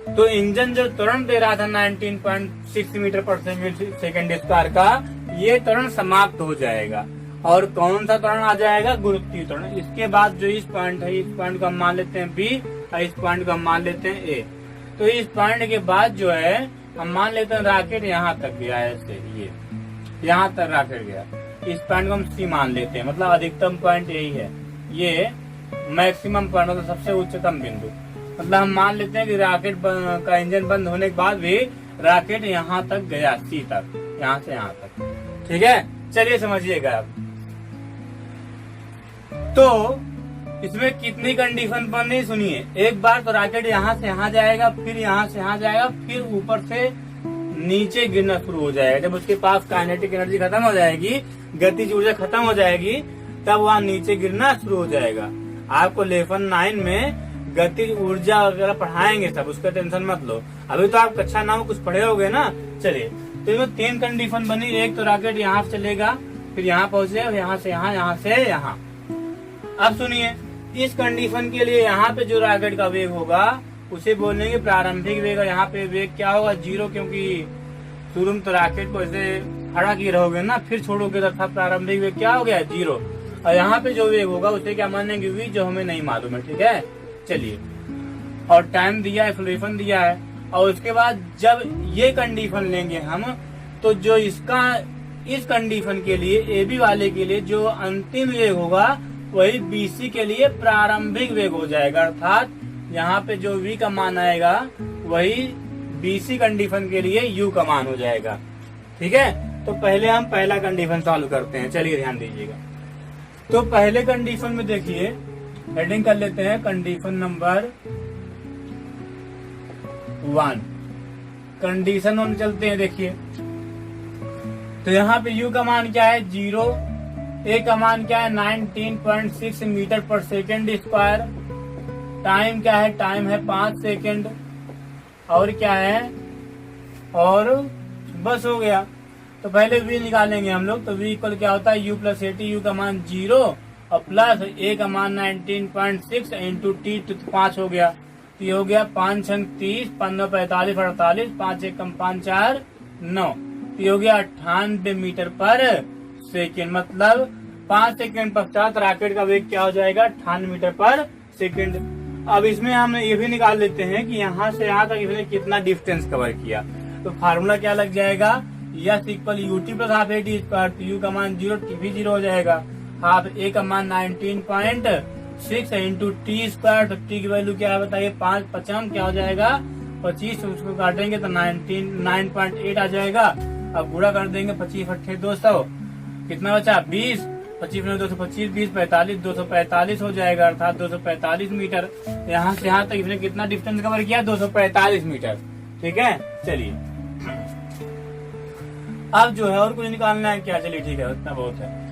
तो इंजन जो त्वरण दे रहा था 19.6 मीटर पर सेकेंड स्क्वायर का, ये त्वरण समाप्त हो जाएगा। और कौन सा त्वरण आ जाएगा, गुरुत्वीय त्वरण। इसके बाद जो इस पॉइंट है, इस पॉइंट को हम मान लेते हैं बी और इस पॉइंट को हम मान लेते हैं ए। तो इस पॉइंट के बाद जो है हम मान लेते हैं रॉकेट यहाँ तक गया है, ऐसे ये यहाँ तक रॉकेट गया। इस पॉइंट को हम सी मान लेते हैं, मतलब अधिकतम पॉइंट यही है, ये मैक्सिमम पॉइंट मतलब सबसे उच्चतम बिंदु। मतलब हम मान लेते हैं कि रॉकेट का इंजन बंद होने के बाद भी रॉकेट यहाँ तक गया, सी तक, यहाँ से यहाँ तक, ठीक है। चलिए समझिएगा अब। तो इसमें कितनी कंडीशन बनी सुनिए। एक बार तो रॉकेट यहाँ से यहाँ जाएगा, फिर यहाँ से यहाँ जाएगा, फिर ऊपर से नीचे गिरना शुरू हो जाएगा। जब उसके पास काइनेटिक एनर्जी खत्म हो जाएगी, गतिज ऊर्जा खत्म हो जाएगी, तब वहाँ नीचे गिरना शुरू हो जाएगा। आपको लेसन 9 में गतिज ऊर्जा वगैरह पढ़ाएंगे सब, उसका टेंशन मत लो। अभी तो आप कक्षा 9 कुछ पढ़े होगे ना। चलिए, तो इसमें 3 कंडीशन बनी। एक तो रॉकेट यहाँ से चलेगा, फिर यहाँ पहुंचे, यहाँ से यहाँ, यहाँ से यहाँ। अब सुनिए, इस कंडीशन के लिए यहाँ पे जो रॉकेट का वेग होगा उसे बोलेंगे प्रारंभिक वेग। और यहाँ पे वेग क्या होगा, 0, क्योंकि शुरू में तो रॉकेट को ऐसे खड़ा किए रहोगे ना, फिर छोड़ोगे तो प्रारंभिक वेग क्या हो गया, 0। और यहाँ पे जो वेग होगा उसे क्या मानेंगे, v, जो हमें नहीं मालूम है, ठीक है। चलिए, और टाइम दिया है, एक्सेलरेशन दिया है। और उसके बाद जब ये कंडीशन लेंगे हम, तो जो इसका इस कंडीशन के लिए AB वाले के लिए जो अंतिम वेग होगा वही BC के लिए प्रारंभिक वेग हो जाएगा। अर्थात यहाँ पे जो V का मान आएगा वही BC कंडीशन के लिए U का मान हो जाएगा, ठीक है। तो पहले हम पहला कंडीशन सॉल्व करते हैं। चलिए ध्यान दीजिएगा। तो पहले कंडीशन में देखिए, हेडिंग कर लेते हैं कंडीशन नंबर 1। कंडीशन 1 चलते हैं। देखिए, तो यहाँ पे U का मान क्या है, 0। A का मान क्या है, 19.6 मीटर पर सेकेंड स्क्वायर। टाइम क्या है, टाइम है 5 सेकेंड। और क्या है, और बस हो गया। तो पहले V निकालेंगे हम लोग। तो V इक्वल क्या होता है, U प्लस AT। U का मान 0 और प्लस A का मान 19.6 इंटू T तो 5 हो गया। तो ये हो गया 5 छंग 30, 15 45 48, 5 एकम 5 4 9। तो ये हो गया 98 मीटर पर सेकेंड। मतलब 5 सेकेंड पश्चात रॉकेट का वेग क्या हो जाएगा, 98 मीटर पर सेकेंड। अब इसमें हम ये भी निकाल लेते हैं कि यहाँ से यहाँ तक इसने कितना डिस्टेंस कवर किया। तो फार्मूला क्या लग जाएगा, yes equal UT plus half AT square. तो U का मान 0, T भी 0 हो जाएगा। हाफ A का मान 19.6 इंटू T स्क्वायर। तो T की वैल्यू क्या है बताइए, 5 55 क्या हो जाएगा, 25। उसको काटेंगे तो 9.8 आ जाएगा। अब गुणा कर देंगे, 25 8 200, कितना बचा 20, 25 225, 20 45, 245 हो जाएगा। अर्थात 245 मीटर। यहाँ से यहाँ तक इसने कितना डिस्टेंस कवर किया, 245 मीटर, ठीक है। चलिए, अब जो है और कुछ निकालना है क्या, चलिए ठीक है, उतना बहुत है।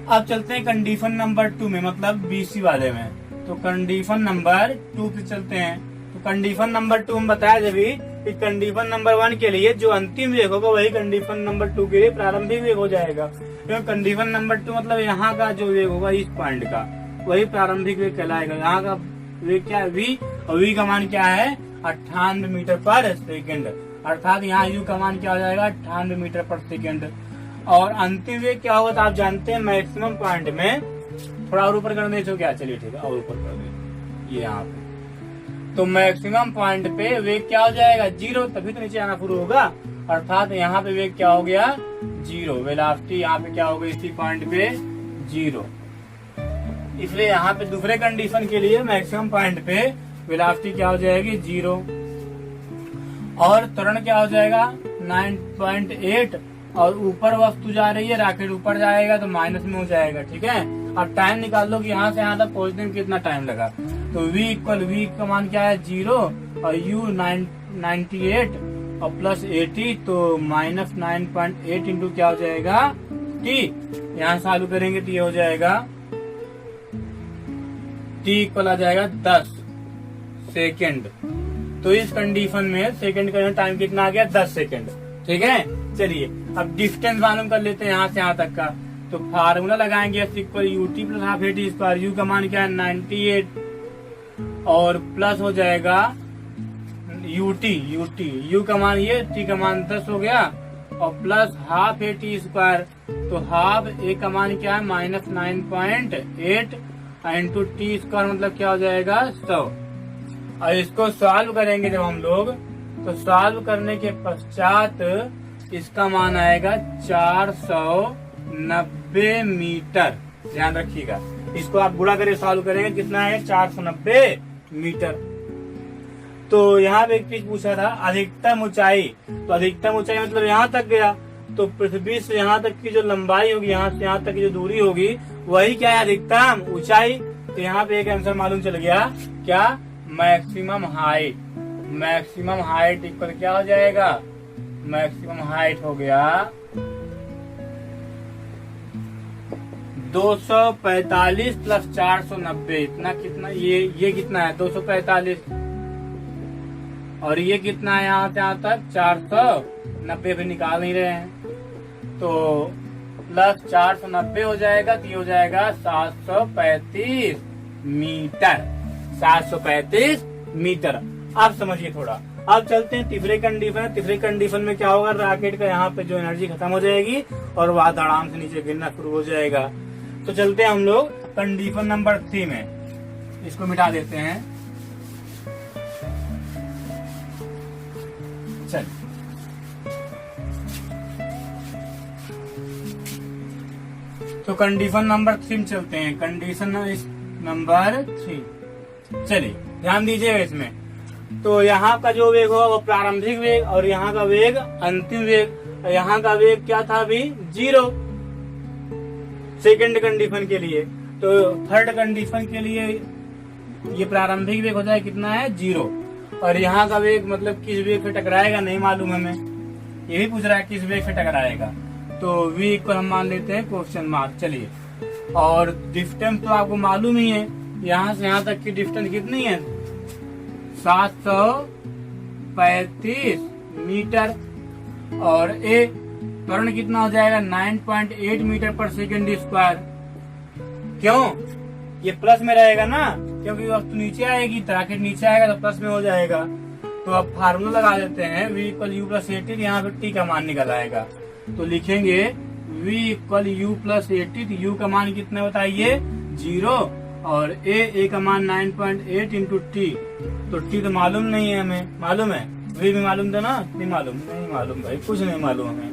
अब चलते हैं कंडीशन नंबर 2 में, मतलब BC वाले में। तो कंडीशन नंबर 2 पे चलते हैं। तो कंडीशन नंबर 2 में बताया जब कि कंडीशन नंबर 1 के लिए जो अंतिम वेग होगा वही कंडीशन नंबर 2 के लिए प्रारंभिक वेग हो जाएगा। क्योंकि कंडीशन नंबर 2 मतलब यहाँ का जो वेग होगा इस पॉइंट का वही प्रारंभिक वेग कहलाएगा। यहाँ का वेग क्या है v, और v का मान क्या है 98 मीटर पर सेकेंड, अर्थात यहाँ u का मान क्या हो जाएगा 98 मीटर पर सेकेंड। और अंतिम वेग क्या होगा तो आप जानते हैं मैक्सिमम पॉइंट में थोड़ा और ऊपर करने से क्या, चलिए ठीक है और ऊपर कर दे ये यहाँ पे, तो मैक्सिमम पॉइंट पे वेग क्या हो जाएगा 0, तभी तो नीचे आना शुरू होगा, अर्थात यहाँ पे वेग क्या हो गया 0, वेलोसिटी यहाँ पे क्या हो गई इसी पॉइंट पे 0। इसलिए यहाँ पे दूसरे कंडीशन के लिए मैक्सिमम पॉइंट पे वेलोसिटी क्या हो जाएगी 0, और त्वरण क्या हो जाएगा 9.8, और ऊपर वस्तु जा रही है, रॉकेट ऊपर जाएगा तो माइनस में हो जाएगा। ठीक है, अब टाइम निकाल लो कि यहाँ से यहाँ तक पहुँचने में कितना टाइम लगा। तो v का मान क्या है 0 और u 98 और प्लस 80, तो माइनस 9.8 इंटू क्या हो जाएगा t, यहाँ चालू करेंगे तो ये हो जाएगा t इक्वल आ जाएगा 10 सेकेंड। तो इस कंडीशन में सेकेंड का टाइम कितना आ गया 10 सेकेंड। ठीक है, चलिए अब डिस्टेंस मालूम कर लेते हैं यहाँ से यहाँ तक का। तो फार्मूला लगाएंगे s equal U T plus half A T square, you का मान क्या है 98 और प्लस हो जाएगा यू का मान ये, टी का मान 10 हो गया और plus half A T square, तो हाफ ए का मान क्या है माइनस 9.8 इंटू टी स्क्वायर मतलब क्या हो जाएगा 100। और इसको सॉल्व करेंगे जब हम लोग, तो सॉल्व करने के पश्चात इसका मान आएगा 490 मीटर। ध्यान रखिएगा, इसको आप गुणा करके सॉल्व करेंगे कितना है 490 मीटर। तो यहाँ पे एक चीज पूछा था अधिकतम ऊंचाई, तो अधिकतम ऊंचाई मतलब यहाँ तक गया, तो पृथ्वी से यहाँ तक की जो लंबाई होगी, यहाँ से यहाँ तक की जो दूरी होगी वही क्या है अधिकतम ऊंचाई। तो यहाँ पे एक आंसर मालूम चल गया, क्या maximum height. Maximum height equal क्या हो जाएगा, मैक्सिमम हाइट हो गया 245 प्लस 490, इतना कितना ये कितना है 245 और ये कितना है यहाँ से यहाँ तक 490 भी निकाल नहीं रहे हैं, तो प्लस 490 हो जाएगा, तो ये हो जाएगा 735 मीटर। 735 मीटर। आप समझिए थोड़ा। अब चलते हैं तीसरे कंडीशन। तीसरे कंडीशन में क्या होगा, रॉकेट का यहाँ पे जो एनर्जी खत्म हो जाएगी और वह धड़ाम से नीचे गिरना शुरू हो जाएगा। तो चलते हैं हम लोग कंडीशन नंबर 3 में, इसको मिटा देते हैं। चल तो कंडीशन नंबर 3 में चलते हैं। कंडीशन नंबर 3, चलिए ध्यान दीजिएगा इसमें। तो यहाँ का जो वेग होगा वो प्रारंभिक वेग और यहाँ का वेग अंतिम वेग। यहाँ का वेग क्या था अभी 0 सेकंड कंडीशन के लिए। तो थर्ड कंडीशन के लिए ये प्रारंभिक वेग हो जाए कितना है 0, और यहाँ का वेग मतलब किस वेग से टकराएगा नहीं मालूम हमें, ये भी पूछ रहा है किस वेग से टकराएगा। तो v इक्वल हम मान लेते हैं क्वेश्चन मार्क। चलिए, और डिस्टेंस तो आपको मालूम ही है, यहाँ से यहाँ तक की डिस्टेंस कितनी है 735 मीटर, और a त्वरण कितना हो जाएगा 9.8 मीटर पर सेकेंड स्क्वायर। क्यों, ये प्लस में रहेगा ना, क्योंकि वस्तु नीचे आएगी, रॉकेट नीचे आएगा तो प्लस में हो जाएगा। तो अब फार्मूला लगा देते हैं v इक्वल यू प्लस 80, यहाँ पे t का मान निकल आएगा। तो लिखेंगे v इक्वल यू प्लस 80, तो u का मान कितना बताइए 0, और a का मान 9.8 इंटू टी। तो t तो मालूम नहीं है हमें, मालूम है v भी मालूम था ना, नहीं मालूम, नहीं मालूम भाई, कुछ नहीं मालूम हमें,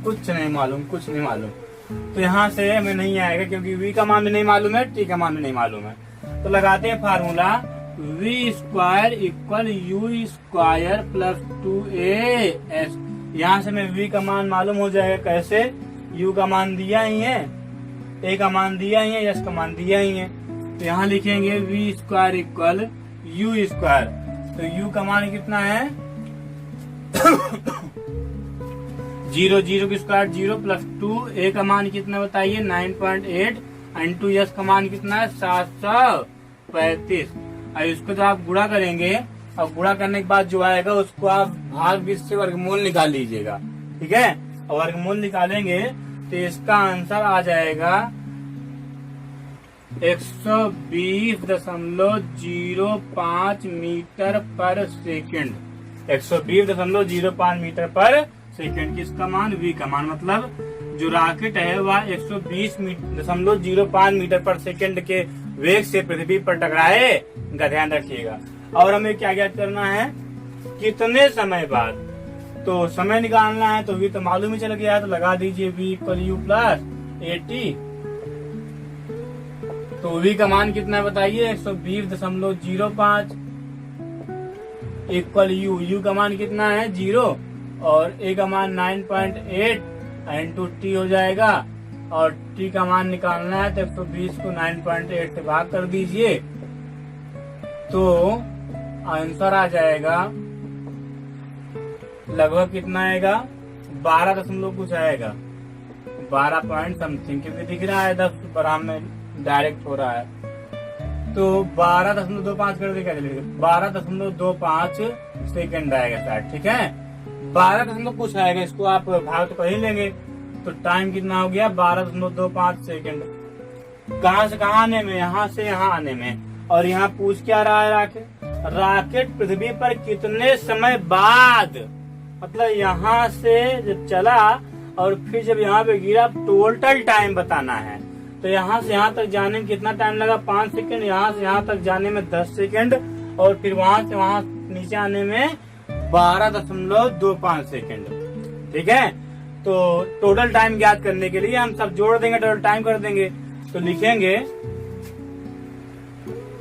कुछ नहीं मालूम। तो यहाँ से हमें नहीं आएगा क्योंकि v का मान भी नहीं मालूम है, t का मान भी नहीं मालूम है। तो लगाते हैं formula v square equal u square plus 2as। यहाँ से हमें v का मान मालूम हो जाएगा कैसे, u का मान दिया ही है, a का मान दिया ही है, s का मान दिया ही है। तो यहाँ लिखेंगे v square equal u square, तो u का मान कितना है 0 की स्क्वायर 0 प्लस 2, a का मान कितना बताइए 9.8 इंटू s का मान कितना है 735। और इसको जब आप गुणा करेंगे और गुणा करने के बाद जो आएगा उसको आप भाग 20 से वर्गमूल निकाल लीजिएगा। ठीक है, और वर्गमूल निकालेंगे तो इसका आंसर आ जाएगा 120.05 मीटर पर सेकंड। 120.05 मीटर पर सेकंड। किसका मान? v का मान। मतलब जो रॉकेट है वह 120.05 मीटर पर सेकंड के वेग से पृथ्वी पर टकराए, इनका ध्यान रखिएगा। और हमें क्या ज्ञात करना है? कितने समय बाद। तो समय निकालना है तो v तो मालूम ही चल गया है, तो लगा दीजिए v इक्वल यू प्लस 80। तो v का मान कितना है बताइए? 120.05 इक्वल u का मान कितना है? 0, और a का मान 9.8 इंटू t हो जाएगा, और t का मान निकालना है तो 120 को 9.8 से भाग कर दीजिए, तो आंसर आ जाएगा लगभग कितना आएगा? 12 दशमलव कुछ आएगा, 12 पॉइंट समथिंग, क्योंकि दिख रहा है 10 बराबर में डायरेक्ट हो रहा है। तो 12.25 कर देगा, 12.25 सेकंड आएगा शायद। ठीक है, 12 दशमलव कुछ आएगा, इसको आप भाग तो कर ही लेंगे। तो टाइम कितना हो गया? 12.25 सेकंड। कहाँ से कहाँ आने में? यहाँ से यहाँ आने में। और यहाँ पूछ क्या रहा है? रॉकेट पृथ्वी पर कितने समय बाद, मतलब यहाँ से जब चला और फिर जब यहाँ पे गिरा, टोटल टाइम बताना है। तो यहाँ से यहाँ तक जाने में कितना टाइम लगा? 5 सेकंड। यहाँ से यहाँ तक जाने में 10 सेकंड, और फिर वहां से वहां नीचे आने में 12.25 सेकंड। ठीक है, तो टोटल टाइम ज्ञात करने के लिए हम सब जोड़ देंगे, टोटल टाइम कर देंगे। तो लिखेंगे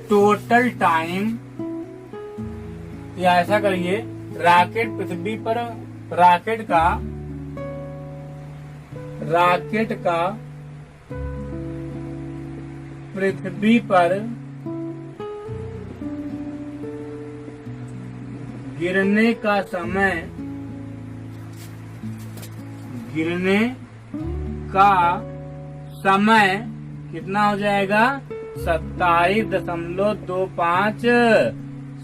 टोटल टाइम, या ऐसा करिए, रॉकेट पृथ्वी पर, रॉकेट का पृथ्वी पर गिरने का समय, कितना हो जाएगा? 27.25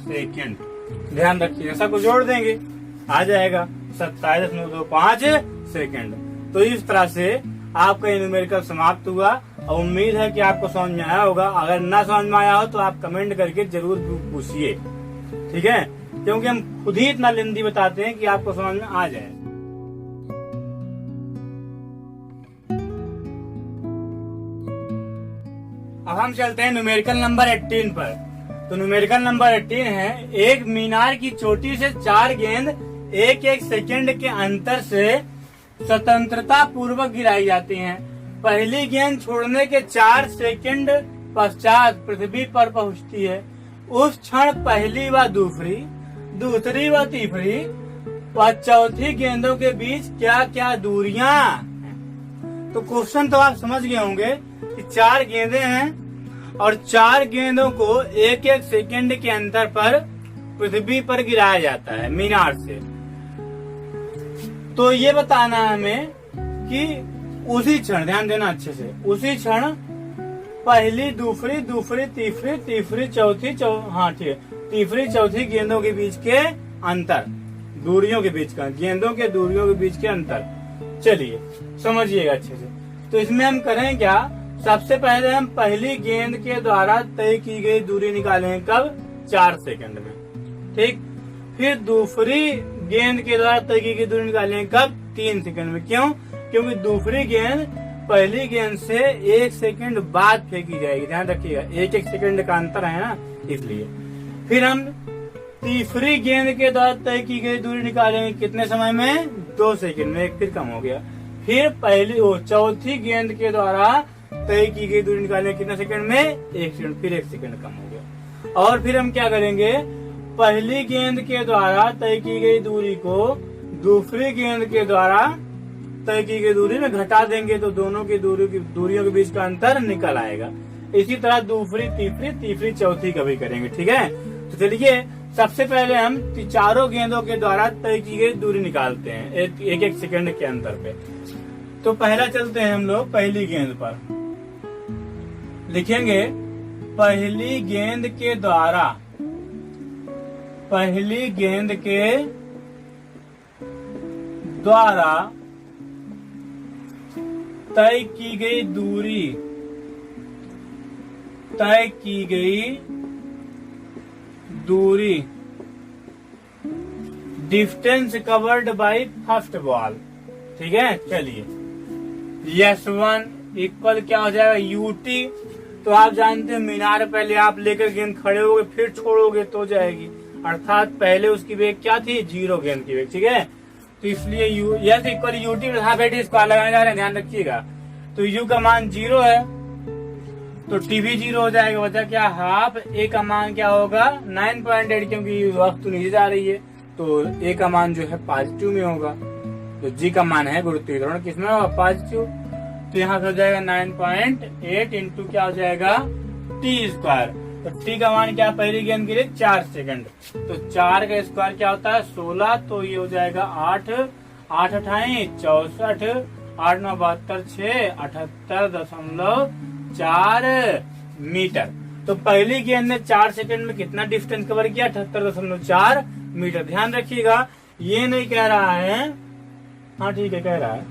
सेकंड। ध्यान रखिए, ऐसा कुछ जोड़ देंगे, आ जाएगा 27.25 सेकंड। तो इस तरह से आपका ये न्यूमेरिकल समाप्त हुआ, और उम्मीद है कि आपको समझ में आया होगा। अगर ना समझ में आया हो तो आप कमेंट करके जरूर पूछिए। ठीक है, क्योंकि हम खुद ही इतना लेंदी बताते हैं कि आपको समझ में आ जाए। अब हम चलते हैं न्यूमेरिकल नंबर 18 पर। तो न्यूमेरिकल नंबर 18 है, एक मीनार की चोटी से 4 गेंद 1-1 सेकंड के अंतर से स्वतंत्रता पूर्वक गिराई जाती हैं। पहली गेंद छोड़ने के 4 सेकंड पश्चात पृथ्वी पर पहुंचती है। उस क्षण पहली व दूसरी व तीसरी व चौथी गेंदों के बीच क्या क्या दूरियां? तो क्वेश्चन तो आप समझ गए होंगे कि 4 गेंदें हैं, और 4 गेंदों को 1-1 सेकंड के अंतर पर पृथ्वी पर गिराया जाता है मीनार से। तो ये बताना है हमें कि उसी क्षण, ध्यान देना अच्छे से, उसी क्षण पहली, दूसरी, तीसरी, चौथी, तीसरी, चौथी गेंदों के बीच के अंतर, दूरियों के बीच का, गेंदों के दूरियों के बीच के अंतर। चलिए समझिएगा अच्छे से। तो इसमें हम करें क्या? सबसे पहले हम पहली गेंद के द्वारा तय की गई दूरी निकालेंगे, कब? 4 सेकंड में। ठीक, फिर दूसरी गेंद के द्वारा तय की गई दूरी निकालेंगे, कब? 3 सेकंड में। क्यों? क्योंकि दूसरी गेंद पहली गेंद से 1 सेकंड बाद फेंकी जाएगी। ध्यान रखिएगा, 1-1 सेकंड का अंतर है ना, इसलिए। फिर हम तीसरी गेंद के द्वारा तय की गई दूरी निकालेंगे, कितने समय में? 2 सेकंड में, एक फिर कम हो गया। फिर चौथी गेंद के द्वारा तय की गई दूरी निकालेंगे, कितने सेकंड में? 1 सेकंड, फिर 1 सेकंड कम हो गया। और फिर हम क्या करेंगे? पहली गेंद के द्वारा तय की गई दूरी को दूसरी गेंद के द्वारा तय की गई दूरी में घटा देंगे, तो दोनों की दूरियों के बीच का अंतर निकल आएगा। इसी तरह दूसरी, तीसरी, चौथी का भी करेंगे। ठीक है, तो चलिए सबसे पहले हम 4 गेंदों के द्वारा तय की गई दूरी निकालते हैं 1-1 सेकंड के अंतर पे। तो पहला चलते हैं हम लोग पहली गेंद पर। लिखेंगे पहली गेंद के द्वारा पहली गेंद के द्वारा तय की गई दूरी distance covered by first ball. ठीक है, चलिए S1 इक्वल क्या हो जाएगा यूटी। तो आप जानते हैं मीनार पहले आप लेकर गेंद खड़े होगे फिर छोड़ोगे तो जाएगी, अर्थात पहले उसकी वेग क्या थी 0 गेंद की वेग। ठीक है, तो इसलिए yes equal UT half eighty square लगाने जा रहे हैं, ध्यान रखिएगा। तो यू का मान 0 है तो टी भी 0 हो जाएगा, बचा क्या हाफ। ए का मान क्या होगा 9.8, क्योंकि वक्त तो नीचे जा रही है तो ए का मान जो है पॉजिटिव में होगा। तो जी का मान है गुरुत्वाकर्षण किसमें होगा पॉजिटिव। तो यहाँ पे हो जाएगा 9.8 इंटू क्या हो जाएगा टी स्क्वायर। तो टी का मान क्या पहली गेंद के लिए 4 सेकंड, तो 4 का स्क्वायर क्या होता है 16, तो ये हो जाएगा 8 8 अठाई 64 8 9 72 6 78.4 मीटर। तो पहली गेंद ने 4 सेकंड में कितना डिस्टेंस कवर किया 78.4 मीटर। ध्यान रखिएगा ये नहीं कह रहा है, हाँ ठीक है कह रहा है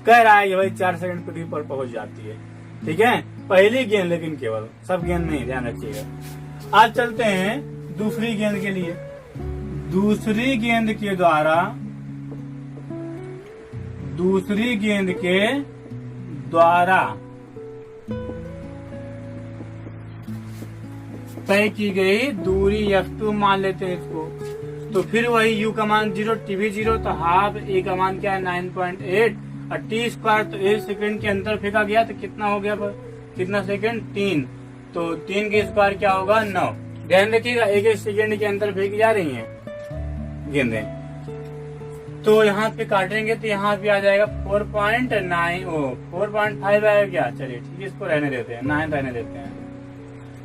कह रहा है कि भाई 4 सेकंड पृथ्वी पर पहुंच जाती है। ठीक है, पहली गेंद लेकिन केवल, सब गेंद नहीं, ध्यान रखिएगा। आज चलते हैं दूसरी गेंद के लिए। दूसरी गेंद के द्वारा तय की गई दूरी F2 मान लेते हैं इसको। तो फिर वही U का मान 0 टी भी 0, तो हाफ ए का मान क्या है 9.8 और टी स्क्वायर, तो 1 सेकंड के अंदर फेंका गया तो कितना हो गया कितना सेकंड 3, तो 3 के स्क्वायर क्या होगा 9। ध्यान रखिएगा 1 सेकंड के अंदर फेंकी जा रही हैं गेंदें। तो यहाँ पे काटेंगे तो यहाँ पे आ जाएगा 4.5 आएगा क्या, चलिए ठीक है इसको रहने देते हैं 9 रहने देते हैं,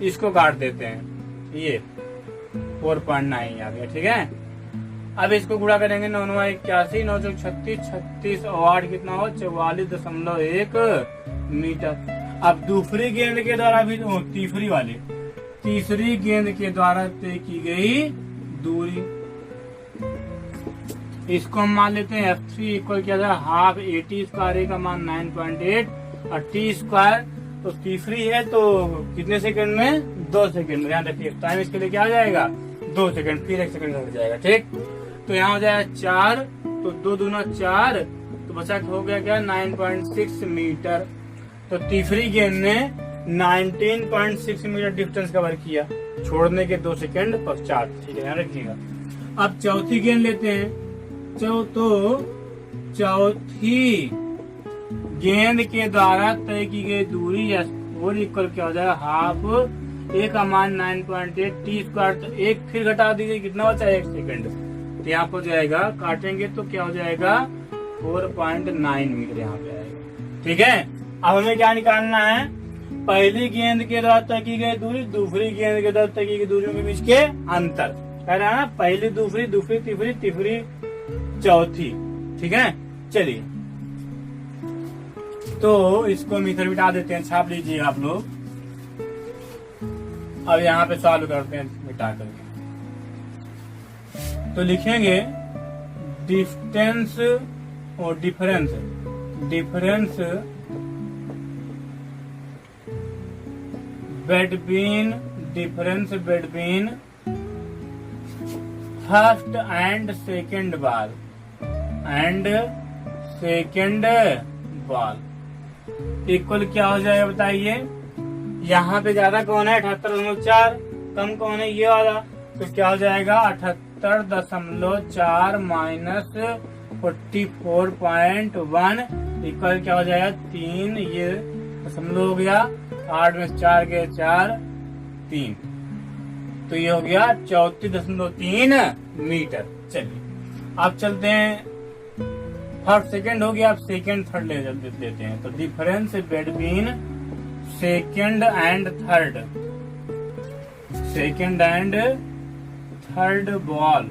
इसको काट देते हैं, ये 4.9 आ गया। ठीक है, अब इसको गुणा करेंगे 9 9 81 9 36 36 और 8 कितना हो 44.1 मीटर। अब दूसरी गेंद के द्वारा भी तीसरी गेंद के द्वारा तय की गई दूरी, इसको हम मान लेते हैं F3 इक्वल क्या था हाफ एटी स्क्वायर का मान 9.8 और टी स्क्वायर, तो तीसरी है तो कितने सेकंड में 2 सेकंड में। ध्यान रखिए टाइम इसके लिए क्या आ जाएगा 2 सेकंड, फिर 1 सेकंड हो जाएगा। ठीक, तो यहाँ हो जाएगा 4, तो 2 दूना 4, तो बचा हो गया क्या 9.6 मीटर। तो तीसरी गेंद ने 19.6 मीटर डिस्टेंस कवर किया छोड़ने के 2 सेकंड पश्चात। ठीक है, ध्यान रखिएगा। अब चौथी गेंद लेते हैं। चौथी गेंद के द्वारा तय की गई दूरी और इक्वल क्या हो जाएगा हाफ ए का मान 9.8 टी स्क्वायर, तो 1 फिर घटा दीजिए कितना बचा 1 सेकंड, तो यहाँ पर जाएगा काटेंगे तो क्या हो जाएगा 4.9 मीटर यहाँ पे आएगा। ठीक है, अब हमें क्या निकालना है पहली गेंद के द्वारा तय की गई दूरी, दूसरी गेंद के द्वारा तय की गई दूरियों के बीच के अंतर, कह रहा है ना पहली दूसरी दूसरी तीसरी चौथी। ठीक है, चलिए तो इसको हम इधर मिटा देते हैं, छाप लीजिए आप लोग। अब यहाँ पे सॉल्व करते हैं मिटा करके, तो लिखेंगे डिस्टेंस और difference between first and second ball equal क्या हो जाएगा बताइए। यहाँ पे ज्यादा कौन है 78.4, कम कौन है ये वाला, तो क्या हो जाएगा 78.4 माइनस 44.1 इक्वल क्या हो जाएगा 3, ये दशमलव हो गया 8 में 4 के 4 3, तो ये हो गया 34.3 मीटर। चलिए अब चलते हैं थर्ड सेकंड हो गया, अब सेकंड थर्ड लेते हैं। तो difference between second and third ball,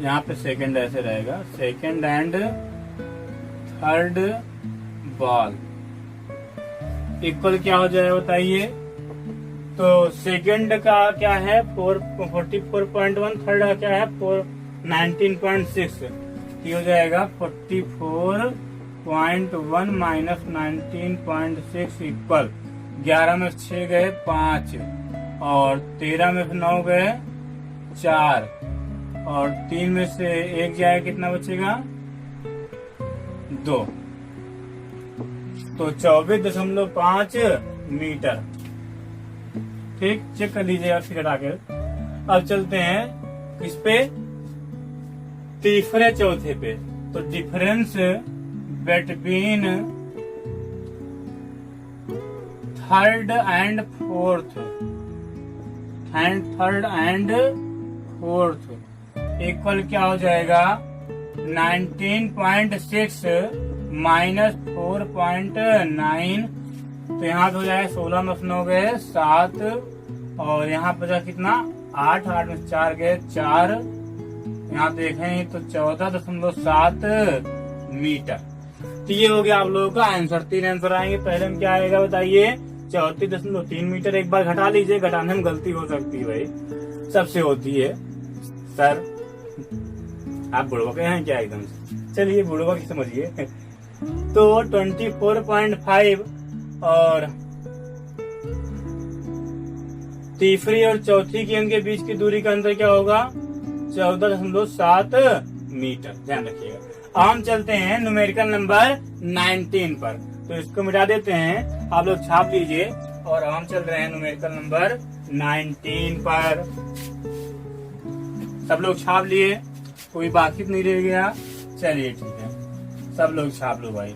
यहाँ पे सेकंड ऐसे रहेगा, second and third ball equal क्या हो जाएगा बताइए तो सेकंड का क्या है 44.1, थर्ड का क्या है 19.6, ये हो जाएगा 44.1 माइनस 19.6 इक्वल 11 में 6 गए 5 और 13 में 9 गए 4 और 3 में से 1 जाएगा, कितना बचेगा 2, तो 24.5 मीटर। ठीक, चेक कर लीजिएगा फिर हटा के। अब चलते हैं किस पे, तीसरे चौथे पे। तो difference between third and fourth equal क्या हो जाएगा 19.6 माइनस 4.9, तो यहाँ पे हो जाएगा 16 में 9 गए 7 और यहाँ पे कितना 8 में 4 गए 4, यहाँ देखें तो 14.7 मीटर। तो ये हो गया आप लोगों का आंसर। 3 आंसर आएंगे। पहले में क्या आएगा बताइए 34.3 मीटर। एक बार घटा लीजिए, घटाने में गलती हो सकती है भाई, सबसे होती है। सर आप बुढ़वा के हैं क्या एकदम से, चलिए बुढ़वा की समझिए। तो 24.5 और तीसरी और चौथी गेंद के बीच की दूरी का अंतर क्या होगा 14.7 मीटर, ध्यान रखिएगा। अब हम चलते हैं न्यूमेरिकल नंबर 19 पर, तो इसको मिटा देते हैं, आप लोग छाप लीजिए। और हम चल रहे हैं न्यूमेरिकल नंबर 19 पर। सब लोग छाप लिए, कोई बाकी नहीं रह गया। चलिए ठीक है, सब लोग छाप लो भाई।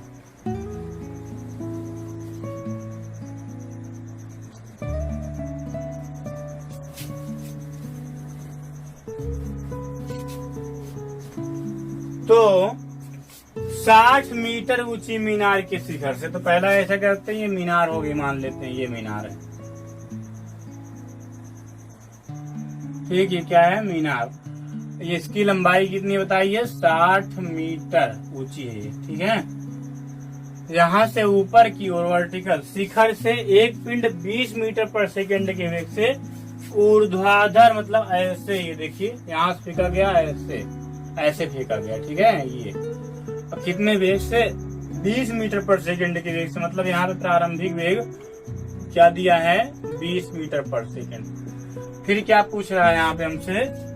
तो 60 मीटर ऊंची मीनार के शिखर से, तो पहला ऐसा करते हैं, ये मीनार हो गई, मान लेते हैं ये मीनार है। ठीक, ये क्या है मीनार। इसकी लंबाई कितनी बताइए 60 मीटर ऊंची है ये, ठीक है। यहाँ से ऊपर की ओर वर्टिकल शिखर से एक पिंड 20 मीटर पर सेकंड के वेग से ऊर्ध्वाधर, मतलब ऐसे, ये देखिए यहाँ से फेंका गया, ऐसे फेंका गया, ठीक है। ये अब कितने वेग से 20 मीटर पर सेकंड के वेग से, मतलब यहाँ पे प्रारंभिक वेग क्या दिया है 20 मीटर पर सेकंड। फिर क्या पूछ रहा है यहाँ पे हमसे,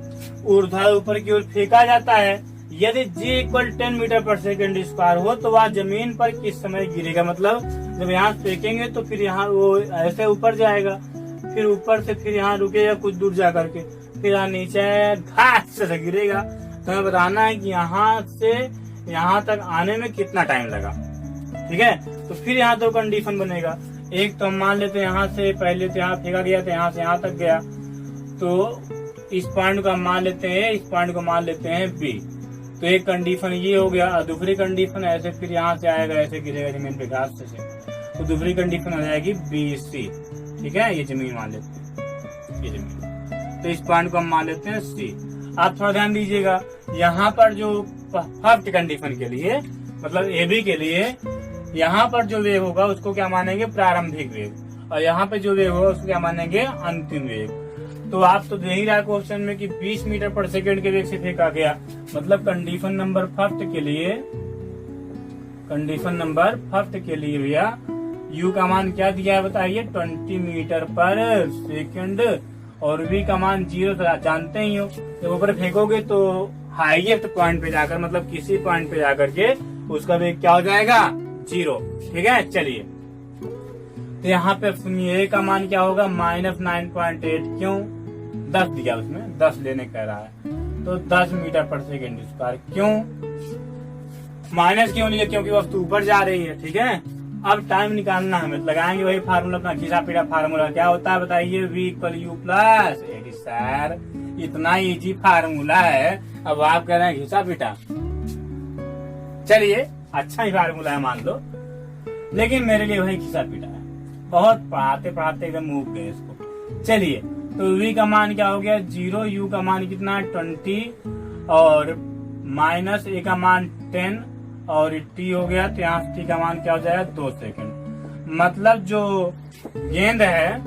ऊर्ध्वाधर ऊपर की ओर फेंका जाता है, यदि g इक्वल 10 मीटर पर सेकंड स्क्वायर हो तो वह जमीन पर किस समय गिरेगा। मतलब जब यहाँ फेंकेंगे तो फिर यहाँ वो ऐसे ऊपर जाएगा, फिर ऊपर से फिर यहाँ रुकेगा कुछ दूर जा करके, फिर यहाँ नीचे घास से गिरेगा। तो हमें बताना है कि यहाँ से यहाँ तक आने में कितना टाइम लगा, ठीक है। तो फिर यहाँ तो कंडीशन बनेगा। एक तो हम मान लेते हैं यहाँ से पहले तो यहाँ फेंका गया तो यहाँ से यहाँ तक गया, तो इस पॉइंट को हम मान लेते हैं, इस पॉइंट को मान लेते हैं बी। तो एक कंडीशन ये हो गया, और दूसरी कंडीशन ऐसे फिर यहाँ से आएगा, ऐसे गिरेगा जमीन पे घास से, तो दूसरी कंडीशन हो जाएगी बी सी, ठीक है। ये जमीन मान लेते हैं, ये जमीन, तो इस पॉइंट को हम मान लेते हैं सी। आप थोड़ा ध्यान दीजिएगा, यहाँ पर जो फर्स्ट कंडीशन के लिए, मतलब ए बी के लिए, यहाँ पर जो वेग होगा उसको क्या मानेंगे प्रारंभिक वेग, और यहाँ पे जो वेग होगा उसको क्या मानेंगे अंतिम वेग। तो आप तो दे ही रहा है क्वेश्चन में कि 20 मीटर पर सेकंड के वेग से फेंका गया, मतलब कंडीशन नंबर फर्स्ट के लिए भैया u का मान क्या दिया है बताइए 20 मीटर पर सेकंड, और v का मान 0 जानते ही हो। जब ऊपर फेंकोगे तो हाईएस्ट पॉइंट पे जाकर, मतलब किसी पॉइंट पे जाकर के उसका वेग क्या हो जाएगा 0, ठीक है। चलिए, तो यहाँ पे सुनिए a का मान क्या होगा -9.8, क्यों 10 दिया उसमें, 10 लेने कह रहा है, तो 10 मीटर पर सेकंड स्क्वायर। क्यों माइनस क्यों लिया, क्योंकि वस्तु ऊपर जा रही है, ठीक है। अब टाइम निकालना हमें, लगाएंगे वही फार्मूला, अपना घिसा पीटा फार्मूला क्या होता है बताइए, v इक्वल u प्लस ए। सर इतना इजी फार्मूला है, अब आप कह रहे हैं घिसा पीटा। चलिए अच्छा ही फार्मूला है मान लो, लेकिन मेरे लिए वही घिसा पीटा है, बहुत पढ़ाते पढ़ाते एकदम मूव गए इसको। चलिए, तो v का मान क्या हो गया 0, u का मान कितना 20, और माइनस a का मान 10, और t हो गया, तो यहाँ t का मान क्या हो जाएगा 2 सेकंड। मतलब जो गेंद है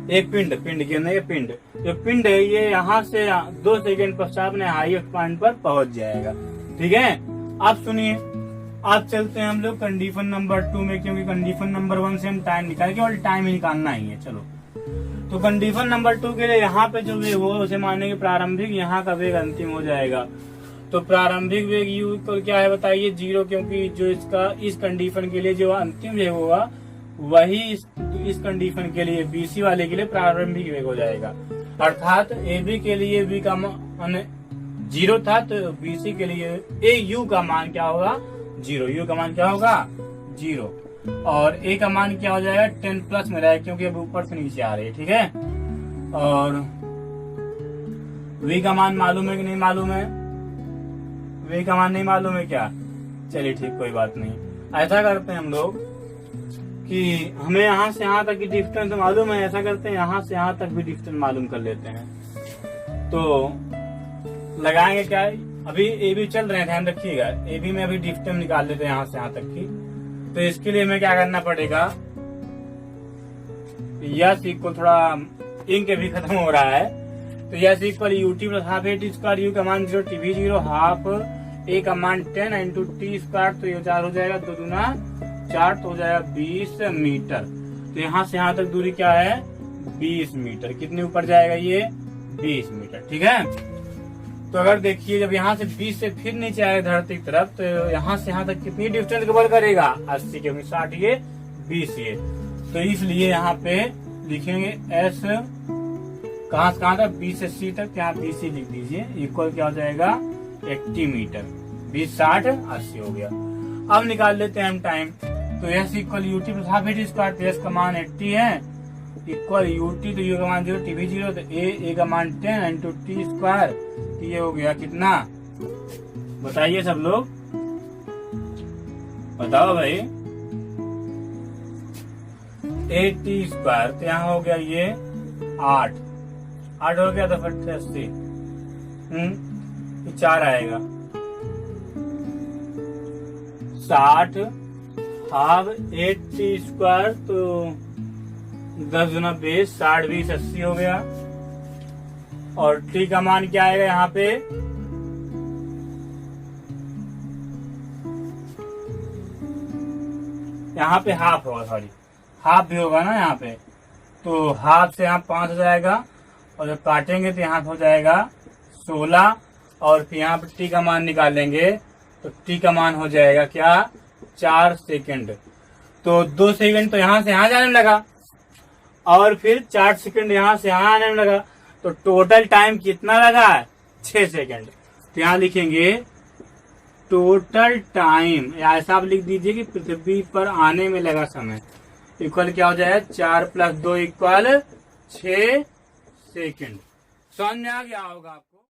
एक पिंड के अंदर ये पिंड, जो पिंड है ये यहाँ से 2 सेकंड पश्चात अपने हाईएस्ट पॉइंट पर पहुंच जाएगा। ठीक है, आप सुनिए, आप चलते हैं हम लोग कंडीशन नंबर 2 में, क्योंकि कंडीशन नंबर 1 से हम टाइम निकाल, केवल टाइम ही निकालना ही है। चलो, तो कंडीशन नंबर 2 के लिए यहाँ पे जो वेग होगा उसे मानेंगे प्रारंभिक, यहाँ का वेग अंतिम हो जाएगा। तो प्रारंभिक वेग u को क्या है बताइए, 0, क्योंकि जो इसका इस कंडीशन के लिए जो अंतिम वेग होगा वही इस कंडीशन के लिए BC वाले के लिए प्रारंभिक वेग हो जाएगा। अर्थात AB के लिए v का मान 0 था, तो BC के लिए u का मान क्या होगा, 0। u का मान क्या होगा, 0। और a का मान क्या हो जाएगा, 10 प्लस में रहेगा, क्योंकि अब ऊपर से नीचे आ रही है। ठीक है, और v का मान मालूम है कि नहीं मालूम है, v का मान नहीं मालूम है क्या, चलिए ठीक, कोई बात नहीं। ऐसा करते हैं हम लोग कि हमें यहाँ से यहाँ तक की डिस्टेंस मालूम है, ऐसा करते हैं यहाँ से यहाँ तक भी डिस्टेंस मालूम कर लेते हैं। तो लगाएंगे क्या, अभी ए बी चल रहे हैं, ध्यान रखिएगा, ए बी में अभी डिस्टेंस निकाल लेते हैं यहाँ से यहाँ तक की। तो इसके लिए हमें क्या करना पड़ेगा, यस इक्वल, थोड़ा इंक भी खत्म हो रहा है, तो yes equal UT plus half A T square, you का मान 0, टी भी 0, हाफ ए का मान 10 इंटू टी स्क्वायर, तो ये 4 हो जाएगा, 2 दूना 4, तो हो जाएगा 20 मीटर। तो यहाँ से यहाँ तक दूरी क्या है, 20 मीटर। कितने ऊपर जाएगा ये, 20 मीटर। ठीक है, तो अगर देखिए जब यहाँ से 20 से फिर नीचे आए धरती की तरफ, तो यहाँ से यहाँ तक कितनी डिस्टेंस कवर करेगा, 80, क्योंकि 60 ये 20 ये, तो इसलिए यहाँ पे लिखेंगे एस कहाँ से कहाँ तक, 20 से सी तक, यहाँ 20 ही लिख दीजिए, इक्वल क्या हो जाएगा 80 मीटर। 20, 60, 80 हो गया। अब निकाल लेते हैं हम टाइम, तो S equal UT plus half A T square, तो एस का मान 80 है, इक्वल यूटी, तो यू का मान 0, टी भी 0, तो ए का मान 10 इंटू टी स्क्वायर, तो ये हो गया कितना, बताइए सब लोग, बताओ भाई, 80 स्क्वायर, तो यहाँ हो गया ये 8 हो गया, तो फिर 80, 4 आएगा, 60 हाफ 80 स्क्वायर, तो 10 गुना 20, 60, 20, 80 हो गया। और टी का मान क्या आएगा यहाँ पे, यहाँ पे हाफ होगा, सॉरी हाफ भी होगा ना यहाँ पे, तो हाफ से यहाँ 5 हो जाएगा, और जब काटेंगे तो यहाँ हो जाएगा 16, और फिर यहाँ पे टी का मान निकालेंगे, तो टी का मान हो जाएगा क्या, 4 सेकंड। तो 2 सेकंड तो यहाँ से यहाँ जाने में लगा, और फिर 4 सेकंड यहाँ से यहाँ आने में लगा, तो टोटल टाइम कितना लगा, 6 सेकंड। तो यहाँ लिखेंगे टोटल टाइम, ऐसा आप लिख दीजिए कि पृथ्वी पर आने में लगा समय इक्वल क्या हो जाएगा, 4 + 2 = 6 सेकंड। समझ में आ गया होगा आपको।